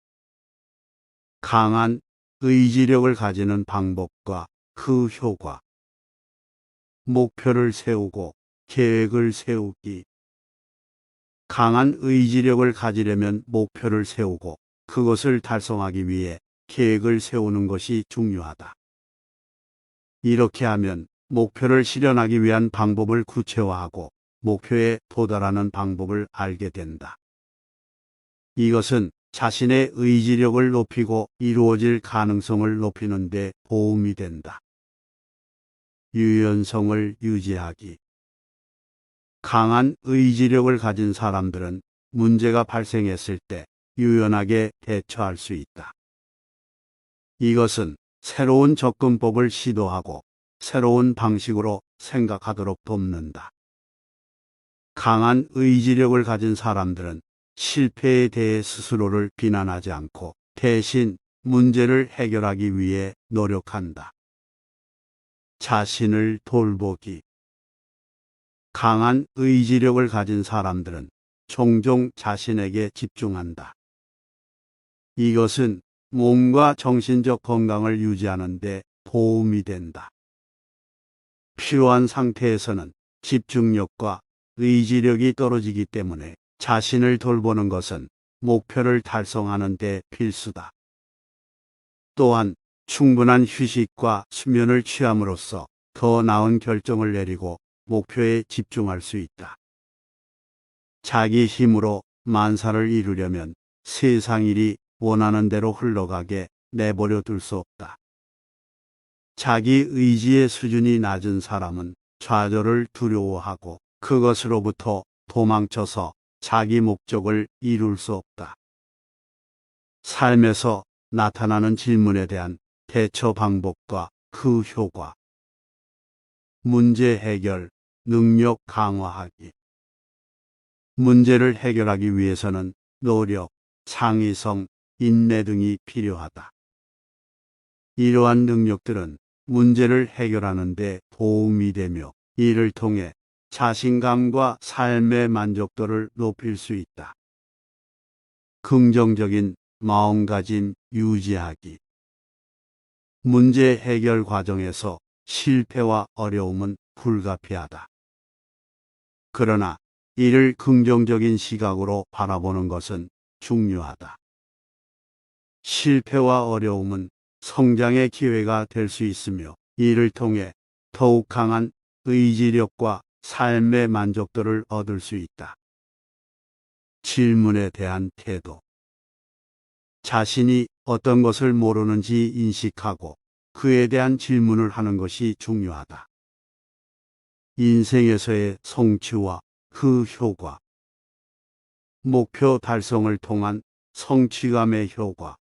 강한 의지력을 가지는 방법과 그 효과. 목표를 세우고 계획을 세우기. 강한 의지력을 가지려면 목표를 세우고 그것을 달성하기 위해 계획을 세우는 것이 중요하다. 이렇게 하면 목표를 실현하기 위한 방법을 구체화하고 목표에 도달하는 방법을 알게 된다. 이것은 자신의 의지력을 높이고 이루어질 가능성을 높이는 데 도움이 된다. 유연성을 유지하기. 강한 의지력을 가진 사람들은 문제가 발생했을 때 유연하게 대처할 수 있다. 이것은 새로운 접근법을 시도하고 새로운 방식으로 생각하도록 돕는다. 강한 의지력을 가진 사람들은 실패에 대해 스스로를 비난하지 않고 대신 문제를 해결하기 위해 노력한다. 자신을 돌보기. 강한 의지력을 가진 사람들은 종종 자신에게 집중한다. 이것은 몸과 정신적 건강을 유지하는 데 도움이 된다. 필요한 상태에서는 집중력과 의지력이 떨어지기 때문에 자신을 돌보는 것은 목표를 달성하는 데 필수다. 또한 충분한 휴식과 수면을 취함으로써 더 나은 결정을 내리고 목표에 집중할 수 있다. 자기 힘으로 만사를 이루려면 세상 일이 원하는 대로 흘러가게 내버려 둘 수 없다. 자기 의지의 수준이 낮은 사람은 좌절을 두려워하고 그것으로부터 도망쳐서 자기 목적을 이룰 수 없다. 삶에서 나타나는 질문에 대한 대처 방법과 그 효과. 문제 해결, 능력 강화하기. 문제를 해결하기 위해서는 노력, 창의성, 인내 등이 필요하다. 이러한 능력들은 문제를 해결하는 데 도움이 되며 이를 통해 자신감과 삶의 만족도를 높일 수 있다. 긍정적인 마음가짐 유지하기. 문제 해결 과정에서 실패와 어려움은 불가피하다. 그러나 이를 긍정적인 시각으로 바라보는 것은 중요하다. 실패와 어려움은 성장의 기회가 될 수 있으며 이를 통해 더욱 강한 의지력과 삶의 만족도를 얻을 수 있다. 질문에 대한 태도. 자신이 어떤 것을 모르는지 인식하고 그에 대한 질문을 하는 것이 중요하다. 인생에서의 성취와 그 효과. 목표 달성을 통한 성취감의 효과.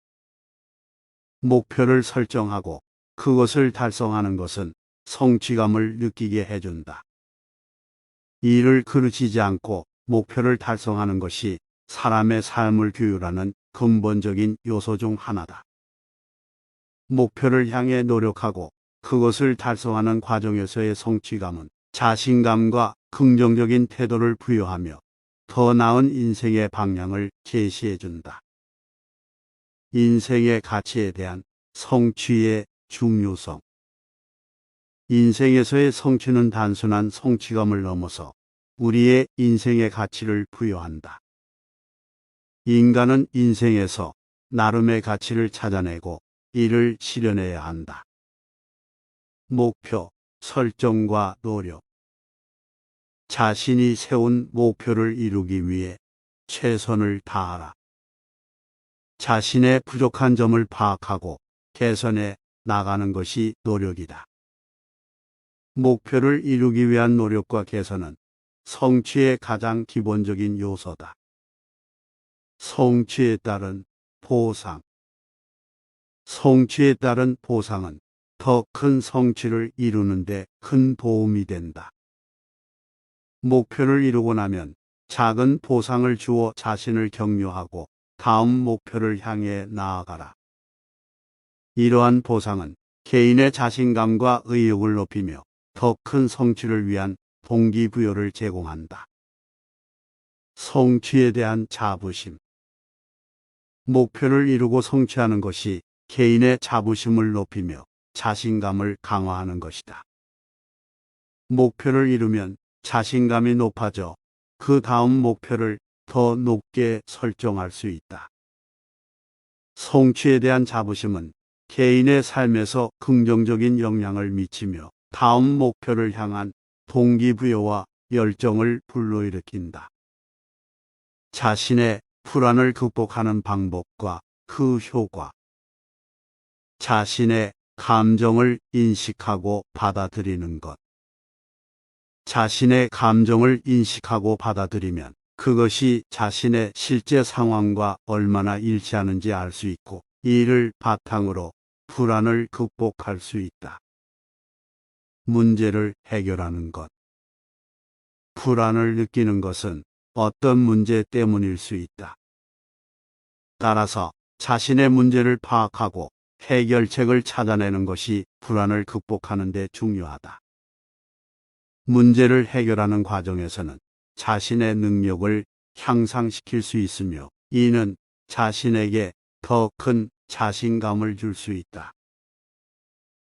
목표를 설정하고 그것을 달성하는 것은 성취감을 느끼게 해준다. 이를 그르치지 않고 목표를 달성하는 것이 사람의 삶을 규율하는 근본적인 요소 중 하나다. 목표를 향해 노력하고 그것을 달성하는 과정에서의 성취감은 자신감과 긍정적인 태도를 부여하며 더 나은 인생의 방향을 제시해준다. 인생의 가치에 대한 성취의 중요성. 인생에서의 성취는 단순한 성취감을 넘어서 우리의 인생의 가치를 부여한다. 인간은 인생에서 나름의 가치를 찾아내고 이를 실현해야 한다. 목표, 설정과 노력. 자신이 세운 목표를 이루기 위해 최선을 다하라. 자신의 부족한 점을 파악하고 개선해 나가는 것이 노력이다. 목표를 이루기 위한 노력과 개선은 성취의 가장 기본적인 요소다. 성취에 따른 보상. 성취에 따른 보상은 더 큰 성취를 이루는 데 큰 도움이 된다. 목표를 이루고 나면 작은 보상을 주어 자신을 격려하고 다음 목표를 향해 나아가라. 이러한 보상은 개인의 자신감과 의욕을 높이며 더 큰 성취를 위한 동기부여를 제공한다. 성취에 대한 자부심. 목표를 이루고 성취하는 것이 개인의 자부심을 높이며 자신감을 강화하는 것이다. 목표를 이루면 자신감이 높아져 그 다음 목표를 더 높게 설정할 수 있다. 성취에 대한 자부심은 개인의 삶에서 긍정적인 영향을 미치며 다음 목표를 향한 동기부여와 열정을 불러일으킨다. 자신의 불안을 극복하는 방법과 그 효과. 자신의 감정을 인식하고 받아들이는 것. 자신의 감정을 인식하고 받아들이면 그것이 자신의 실제 상황과 얼마나 일치하는지 알 수 있고 이를 바탕으로 불안을 극복할 수 있다. 문제를 해결하는 것. 불안을 느끼는 것은 어떤 문제 때문일 수 있다. 따라서 자신의 문제를 파악하고 해결책을 찾아내는 것이 불안을 극복하는 데 중요하다. 문제를 해결하는 과정에서는 자신의 능력을 향상시킬 수 있으며 이는 자신에게 더 큰 자신감을 줄 수 있다.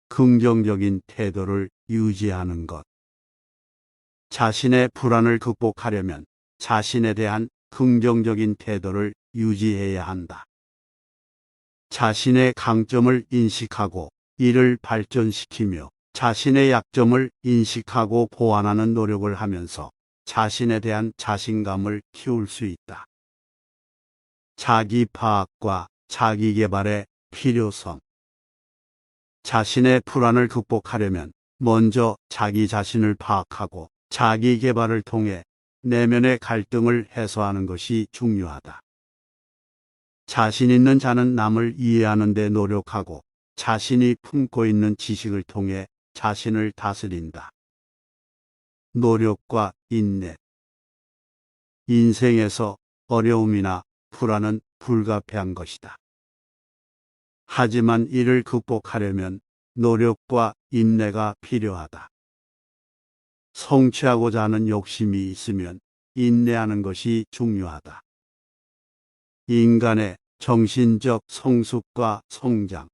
긍정적인 태도를 유지하는 것. 자신의 불안을 극복하려면 자신에 대한 긍정적인 태도를 유지해야 한다. 자신의 강점을 인식하고 이를 발전시키며 자신의 약점을 인식하고 보완하는 노력을 하면서 자신에 대한 자신감을 키울 수 있다. 자기 파악과 자기 개발의 필요성. 자신의 불안을 극복하려면 먼저 자기 자신을 파악하고 자기 개발을 통해 내면의 갈등을 해소하는 것이 중요하다. 자신 있는 자는 남을 이해하는 데 노력하고 자신이 품고 있는 지식을 통해 자신을 다스린다. 노력과 인내. 인생에서 어려움이나 불안은 불가피한 것이다. 하지만 이를 극복하려면 노력과 인내가 필요하다. 성취하고자 하는 욕심이 있으면 인내하는 것이 중요하다. 인간의 정신적 성숙과 성장.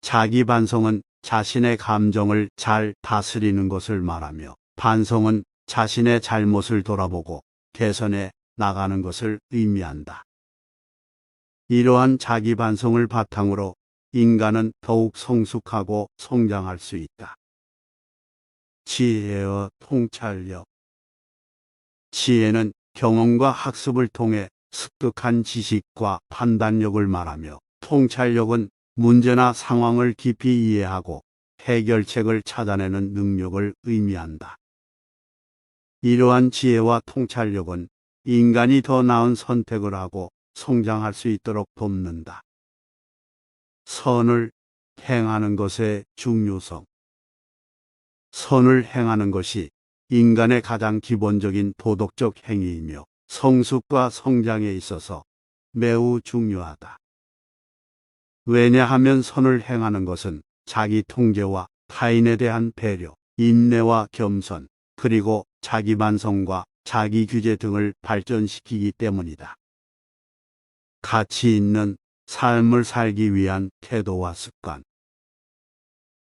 자기 반성은 자신의 감정을 잘 다스리는 것을 말하며, 반성은 자신의 잘못을 돌아보고 개선해 나가는 것을 의미한다. 이러한 자기 반성을 바탕으로 인간은 더욱 성숙하고 성장할 수 있다. 지혜와 통찰력. 지혜는 경험과 학습을 통해 습득한 지식과 판단력을 말하며, 통찰력은 문제나 상황을 깊이 이해하고 해결책을 찾아내는 능력을 의미한다. 이러한 지혜와 통찰력은 인간이 더 나은 선택을 하고 성장할 수 있도록 돕는다. 선을 행하는 것의 중요성. 선을 행하는 것이 인간의 가장 기본적인 도덕적 행위이며 성숙과 성장에 있어서 매우 중요하다. 왜냐하면 선을 행하는 것은 자기 통제와 타인에 대한 배려, 인내와 겸손, 그리고 자기 반성과 자기 규제 등을 발전시키기 때문이다. 가치 있는 삶을 살기 위한 태도와 습관.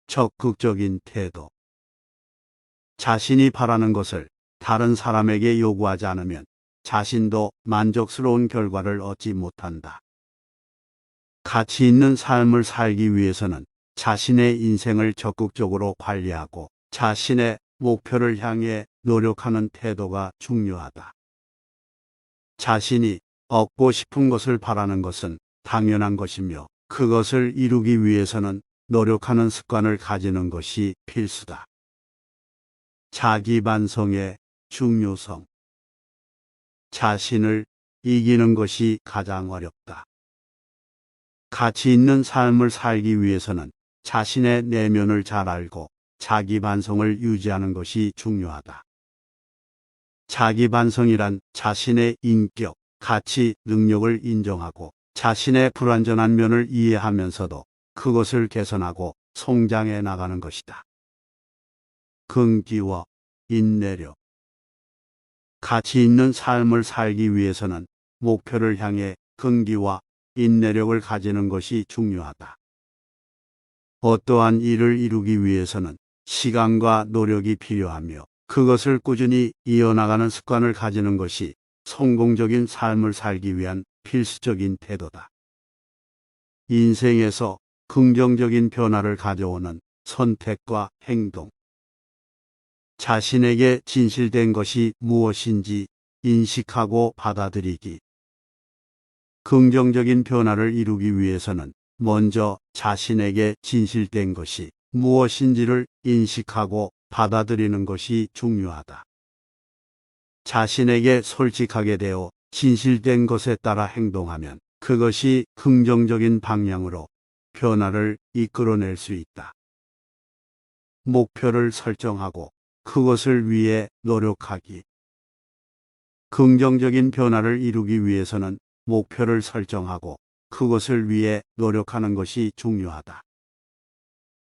적극적인 태도. 자신이 바라는 것을 다른 사람에게 요구하지 않으면 자신도 만족스러운 결과를 얻지 못한다. 가치 있는 삶을 살기 위해서는 자신의 인생을 적극적으로 관리하고 자신의 목표를 향해 노력하는 태도가 중요하다. 자신이 얻고 싶은 것을 바라는 것은 당연한 것이며, 그것을 이루기 위해서는 노력하는 습관을 가지는 것이 필수다. 자기 반성의 중요성. 자신을 이기는 것이 가장 어렵다. 가치 있는 삶을 살기 위해서는 자신의 내면을 잘 알고 자기 반성을 유지하는 것이 중요하다. 자기 반성이란 자신의 인격, 가치, 능력을 인정하고 자신의 불완전한 면을 이해하면서도 그것을 개선하고 성장해 나가는 것이다. 긍기와 인내력. 가치 있는 삶을 살기 위해서는 목표를 향해 긍기와 인내력을 가지는 것이 중요하다. 어떠한 일을 이루기 위해서는 시간과 노력이 필요하며, 그것을 꾸준히 이어나가는 습관을 가지는 것이 성공적인 삶을 살기 위한 필수적인 태도다. 인생에서 긍정적인 변화를 가져오는 선택과 행동. 자신에게 진실된 것이 무엇인지 인식하고 받아들이기. 긍정적인 변화를 이루기 위해서는 먼저 자신에게 진실된 것이 무엇인지를 인식하고 받아들이는 것이 중요하다. 자신에게 솔직하게 되어 진실된 것에 따라 행동하면 그것이 긍정적인 방향으로 변화를 이끌어낼 수 있다. 목표를 설정하고 그것을 위해 노력하기. 긍정적인 변화를 이루기 위해서는 목표를 설정하고 그것을 위해 노력하는 것이 중요하다.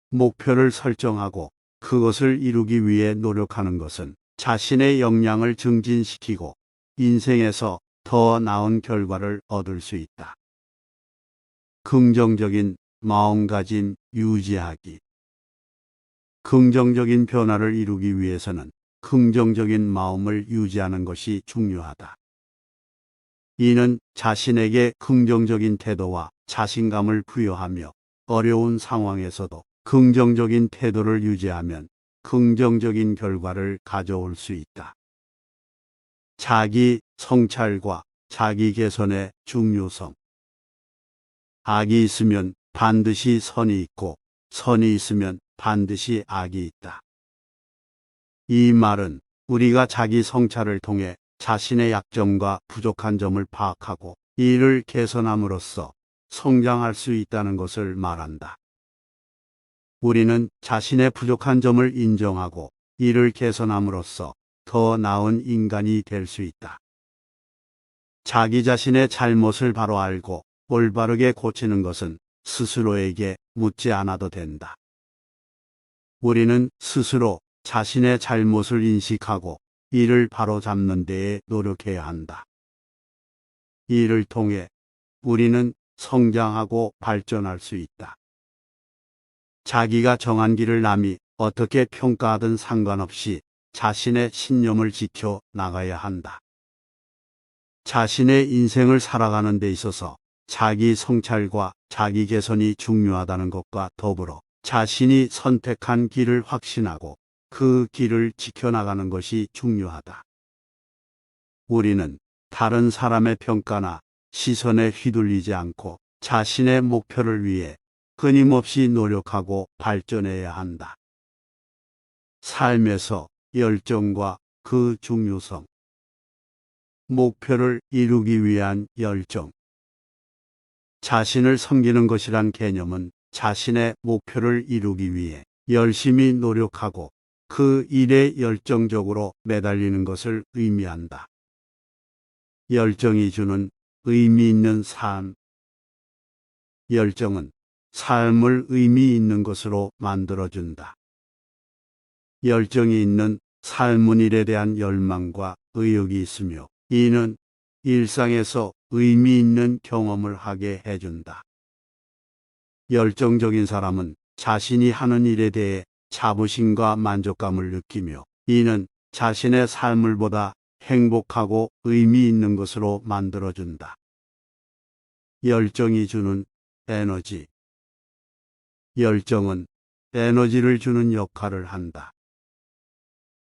목표를 설정하고 그것을 이루기 위해 노력하는 것은 자신의 역량을 증진시키고 인생에서 더 나은 결과를 얻을 수 있다. 긍정적인 마음가짐 유지하기. 긍정적인 변화를 이루기 위해서는 긍정적인 마음을 유지하는 것이 중요하다. 이는 자신에게 긍정적인 태도와 자신감을 부여하며 어려운 상황에서도 긍정적인 태도를 유지하면 긍정적인 결과를 가져올 수 있다. 자기 성찰과 자기 개선의 중요성. 악이 있으면 반드시 선이 있고 선이 있으면 반드시 악이 있다. 이 말은 우리가 자기 성찰을 통해 자신의 약점과 부족한 점을 파악하고 이를 개선함으로써 성장할 수 있다는 것을 말한다. 우리는 자신의 부족한 점을 인정하고 이를 개선함으로써 더 나은 인간이 될 수 있다. 자기 자신의 잘못을 바로 알고 올바르게 고치는 것은 스스로에게 묻지 않아도 된다. 우리는 스스로 자신의 잘못을 인식하고 이를 바로잡는 데에 노력해야 한다. 이를 통해 우리는 성장하고 발전할 수 있다. 자기가 정한 길을 남이 어떻게 평가하든 상관없이 자신의 신념을 지켜 나가야 한다. 자신의 인생을 살아가는 데 있어서 자기 성찰과 자기 개선이 중요하다는 것과 더불어 자신이 선택한 길을 확신하고 그 길을 지켜나가는 것이 중요하다. 우리는 다른 사람의 평가나 시선에 휘둘리지 않고 자신의 목표를 위해 끊임없이 노력하고 발전해야 한다. 삶에서 열정과 그 중요성. 목표를 이루기 위한 열정. 자신을 섬기는 것이란 개념은 자신의 목표를 이루기 위해 열심히 노력하고 그 일에 열정적으로 매달리는 것을 의미한다. 열정이 주는 의미 있는 삶. 열정은 삶을 의미 있는 것으로 만들어준다. 열정이 있는 삶은 일에 대한 열망과 의욕이 있으며 이는 일상에서 의미 있는 경험을 하게 해준다. 열정적인 사람은 자신이 하는 일에 대해 자부심과 만족감을 느끼며 이는 자신의 삶을 보다 행복하고 의미 있는 것으로 만들어준다. 열정이 주는 에너지. 열정은 에너지를 주는 역할을 한다.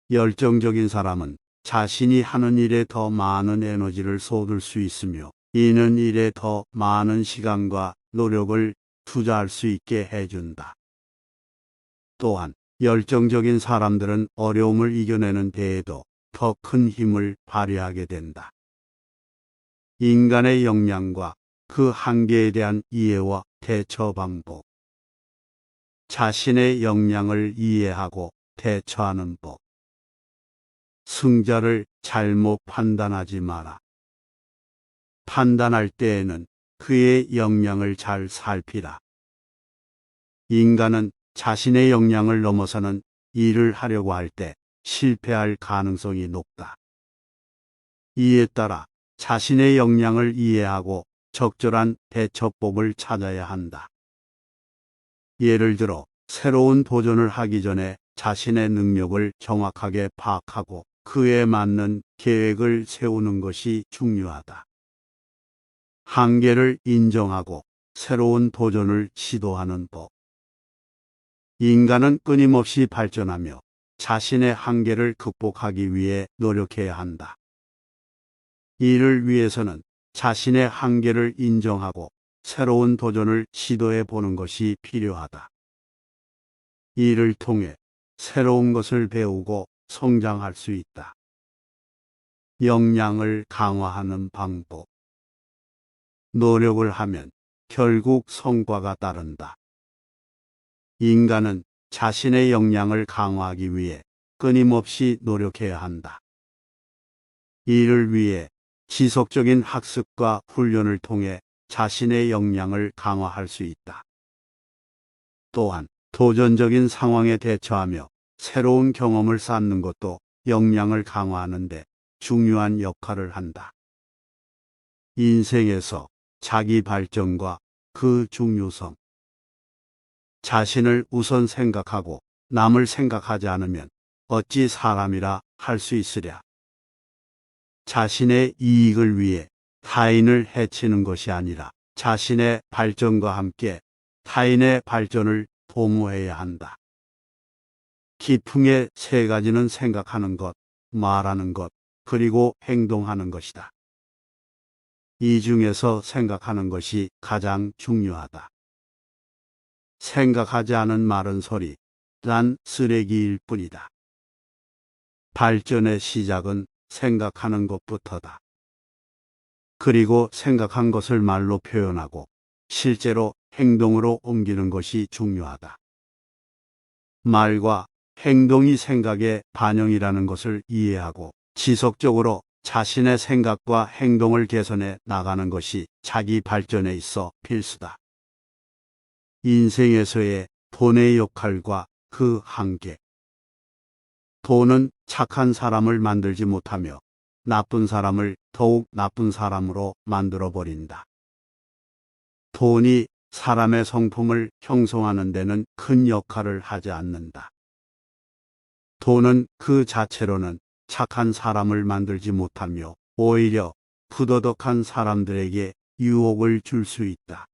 열정적인 사람은 자신이 하는 일에 더 많은 에너지를 쏟을 수 있으며 이는 일에 더 많은 시간과 노력을 투자할 수 있게 해준다. 또한 열정적인 사람들은 어려움을 이겨내는 데에도 더 큰 힘을 발휘하게 된다. 인간의 역량과 그 한계에 대한 이해와 대처 방법. 자신의 역량을 이해하고 대처하는 법. 승자를 잘못 판단하지 마라. 판단할 때에는 그의 역량을 잘 살피라. 인간은 자신의 역량을 넘어서는 일을 하려고 할 때 실패할 가능성이 높다. 이에 따라 자신의 역량을 이해하고 적절한 대처법을 찾아야 한다. 예를 들어 새로운 도전을 하기 전에 자신의 능력을 정확하게 파악하고 그에 맞는 계획을 세우는 것이 중요하다. 한계를 인정하고 새로운 도전을 시도하는 법. 인간은 끊임없이 발전하며 자신의 한계를 극복하기 위해 노력해야 한다. 이를 위해서는 자신의 한계를 인정하고 새로운 도전을 시도해 보는 것이 필요하다. 이를 통해 새로운 것을 배우고 성장할 수 있다. 역량을 강화하는 방법. 노력을 하면 결국 성과가 따른다. 인간은 자신의 역량을 강화하기 위해 끊임없이 노력해야 한다. 이를 위해 지속적인 학습과 훈련을 통해 자신의 역량을 강화할 수 있다. 또한 도전적인 상황에 대처하며 새로운 경험을 쌓는 것도 역량을 강화하는 데 중요한 역할을 한다. 인생에서 자기 발전과 그 중요성. 자신을 우선 생각하고 남을 생각하지 않으면 어찌 사람이라 할 수 있으랴. 자신의 이익을 위해 타인을 해치는 것이 아니라 자신의 발전과 함께 타인의 발전을 도모해야 한다. 기풍의 세 가지는 생각하는 것, 말하는 것, 그리고 행동하는 것이다. 이 중에서 생각하는 것이 가장 중요하다. 생각하지 않은 말은 소리, 단 쓰레기일 뿐이다. 발전의 시작은 생각하는 것부터다. 그리고 생각한 것을 말로 표현하고 실제로 행동으로 옮기는 것이 중요하다. 말과 행동이 생각의 반영이라는 것을 이해하고 지속적으로 자신의 생각과 행동을 개선해 나가는 것이 자기 발전에 있어 필수다. 인생에서의 돈의 역할과 그 한계. 돈은 착한 사람을 만들지 못하며 나쁜 사람을 더욱 나쁜 사람으로 만들어 버린다. 돈이 사람의 성품을 형성하는 데는 큰 역할을 하지 않는다. 돈은 그 자체로는 착한 사람을 만들지 못하며 오히려 부도덕한 사람들에게 유혹을 줄 수 있다.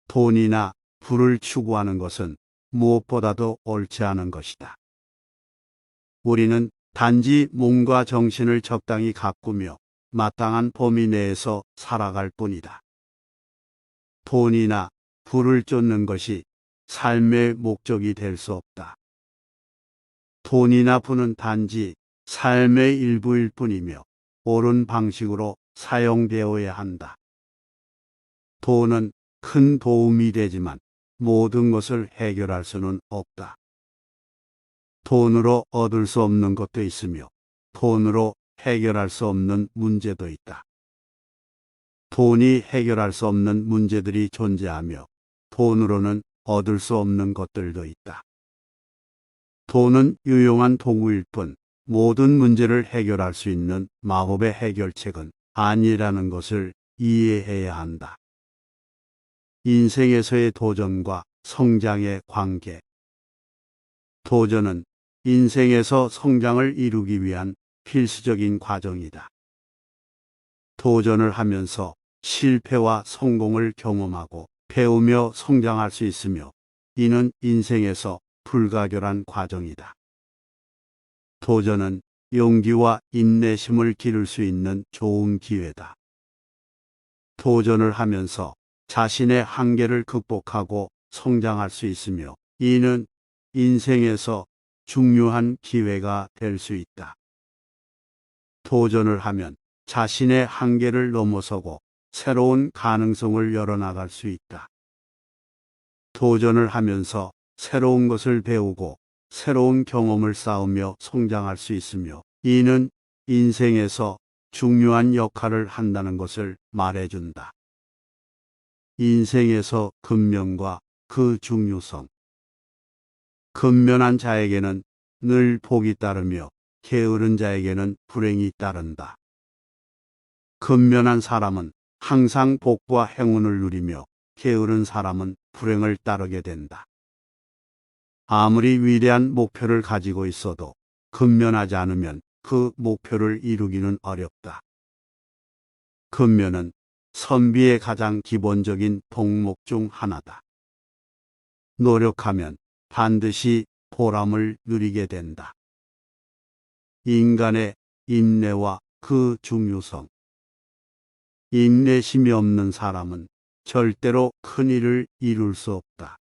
돈이나 부를 추구하는 것은 무엇보다도 옳지 않은 것이다. 우리는 단지 몸과 정신을 적당히 가꾸며 마땅한 범위 내에서 살아갈 뿐이다. 돈이나 부를 쫓는 것이 삶의 목적이 될 수 없다. 돈이나 부는 단지 삶의 일부일 뿐이며 옳은 방식으로 사용되어야 한다. 돈은 큰 도움이 되지만 모든 것을 해결할 수는 없다. 돈으로 얻을 수 없는 것도 있으며 돈으로 해결할 수 없는 문제도 있다. 돈이 해결할 수 없는 문제들이 존재하며 돈으로는 얻을 수 없는 것들도 있다. 돈은 유용한 도구일 뿐 모든 문제를 해결할 수 있는 마법의 해결책은 아니라는 것을 이해해야 한다. 인생에서의 도전과 성장의 관계. 도전은 인생에서 성장을 이루기 위한 필수적인 과정이다. 도전을 하면서 실패와 성공을 경험하고 배우며 성장할 수 있으며 이는 인생에서 불가결한 과정이다. 도전은 용기와 인내심을 기를 수 있는 좋은 기회다. 도전을 하면서 자신의 한계를 극복하고 성장할 수 있으며 이는 인생에서 중요한 기회가 될 수 있다. 도전을 하면 자신의 한계를 넘어서고 새로운 가능성을 열어나갈 수 있다. 도전을 하면서 새로운 것을 배우고 새로운 경험을 쌓으며 성장할 수 있으며 이는 인생에서 중요한 역할을 한다는 것을 말해준다. 인생에서 근면과 그 중요성. 근면한 자에게는 늘 복이 따르며 게으른 자에게는 불행이 따른다. 근면한 사람은 항상 복과 행운을 누리며 게으른 사람은 불행을 따르게 된다. 아무리 위대한 목표를 가지고 있어도 근면하지 않으면 그 목표를 이루기는 어렵다. 근면은 선비의 가장 기본적인 덕목 중 하나다. 노력하면 반드시 보람을 누리게 된다. 인간의 인내와 그 중요성. 인내심이 없는 사람은 절대로 큰 일을 이룰 수 없다.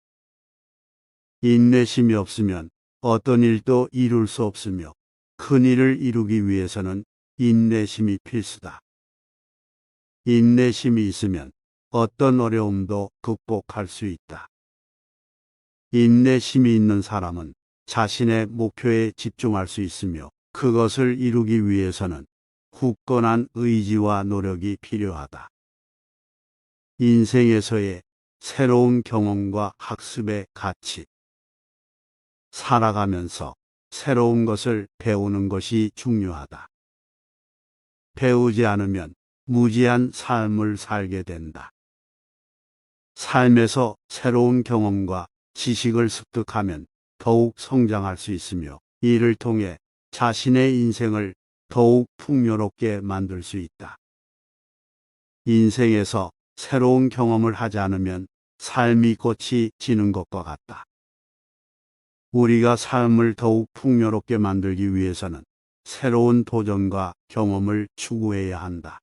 인내심이 없으면 어떤 일도 이룰 수 없으며 큰 일을 이루기 위해서는 인내심이 필수다. 인내심이 있으면 어떤 어려움도 극복할 수 있다. 인내심이 있는 사람은 자신의 목표에 집중할 수 있으며 그것을 이루기 위해서는 굳건한 의지와 노력이 필요하다. 인생에서의 새로운 경험과 학습의 가치. 살아가면서 새로운 것을 배우는 것이 중요하다. 배우지 않으면 무지한 삶을 살게 된다. 삶에서 새로운 경험과 지식을 습득하면 더욱 성장할 수 있으며 이를 통해 자신의 인생을 더욱 풍요롭게 만들 수 있다. 인생에서 새로운 경험을 하지 않으면 삶이 꽃이 지는 것과 같다. 우리가 삶을 더욱 풍요롭게 만들기 위해서는 새로운 도전과 경험을 추구해야 한다.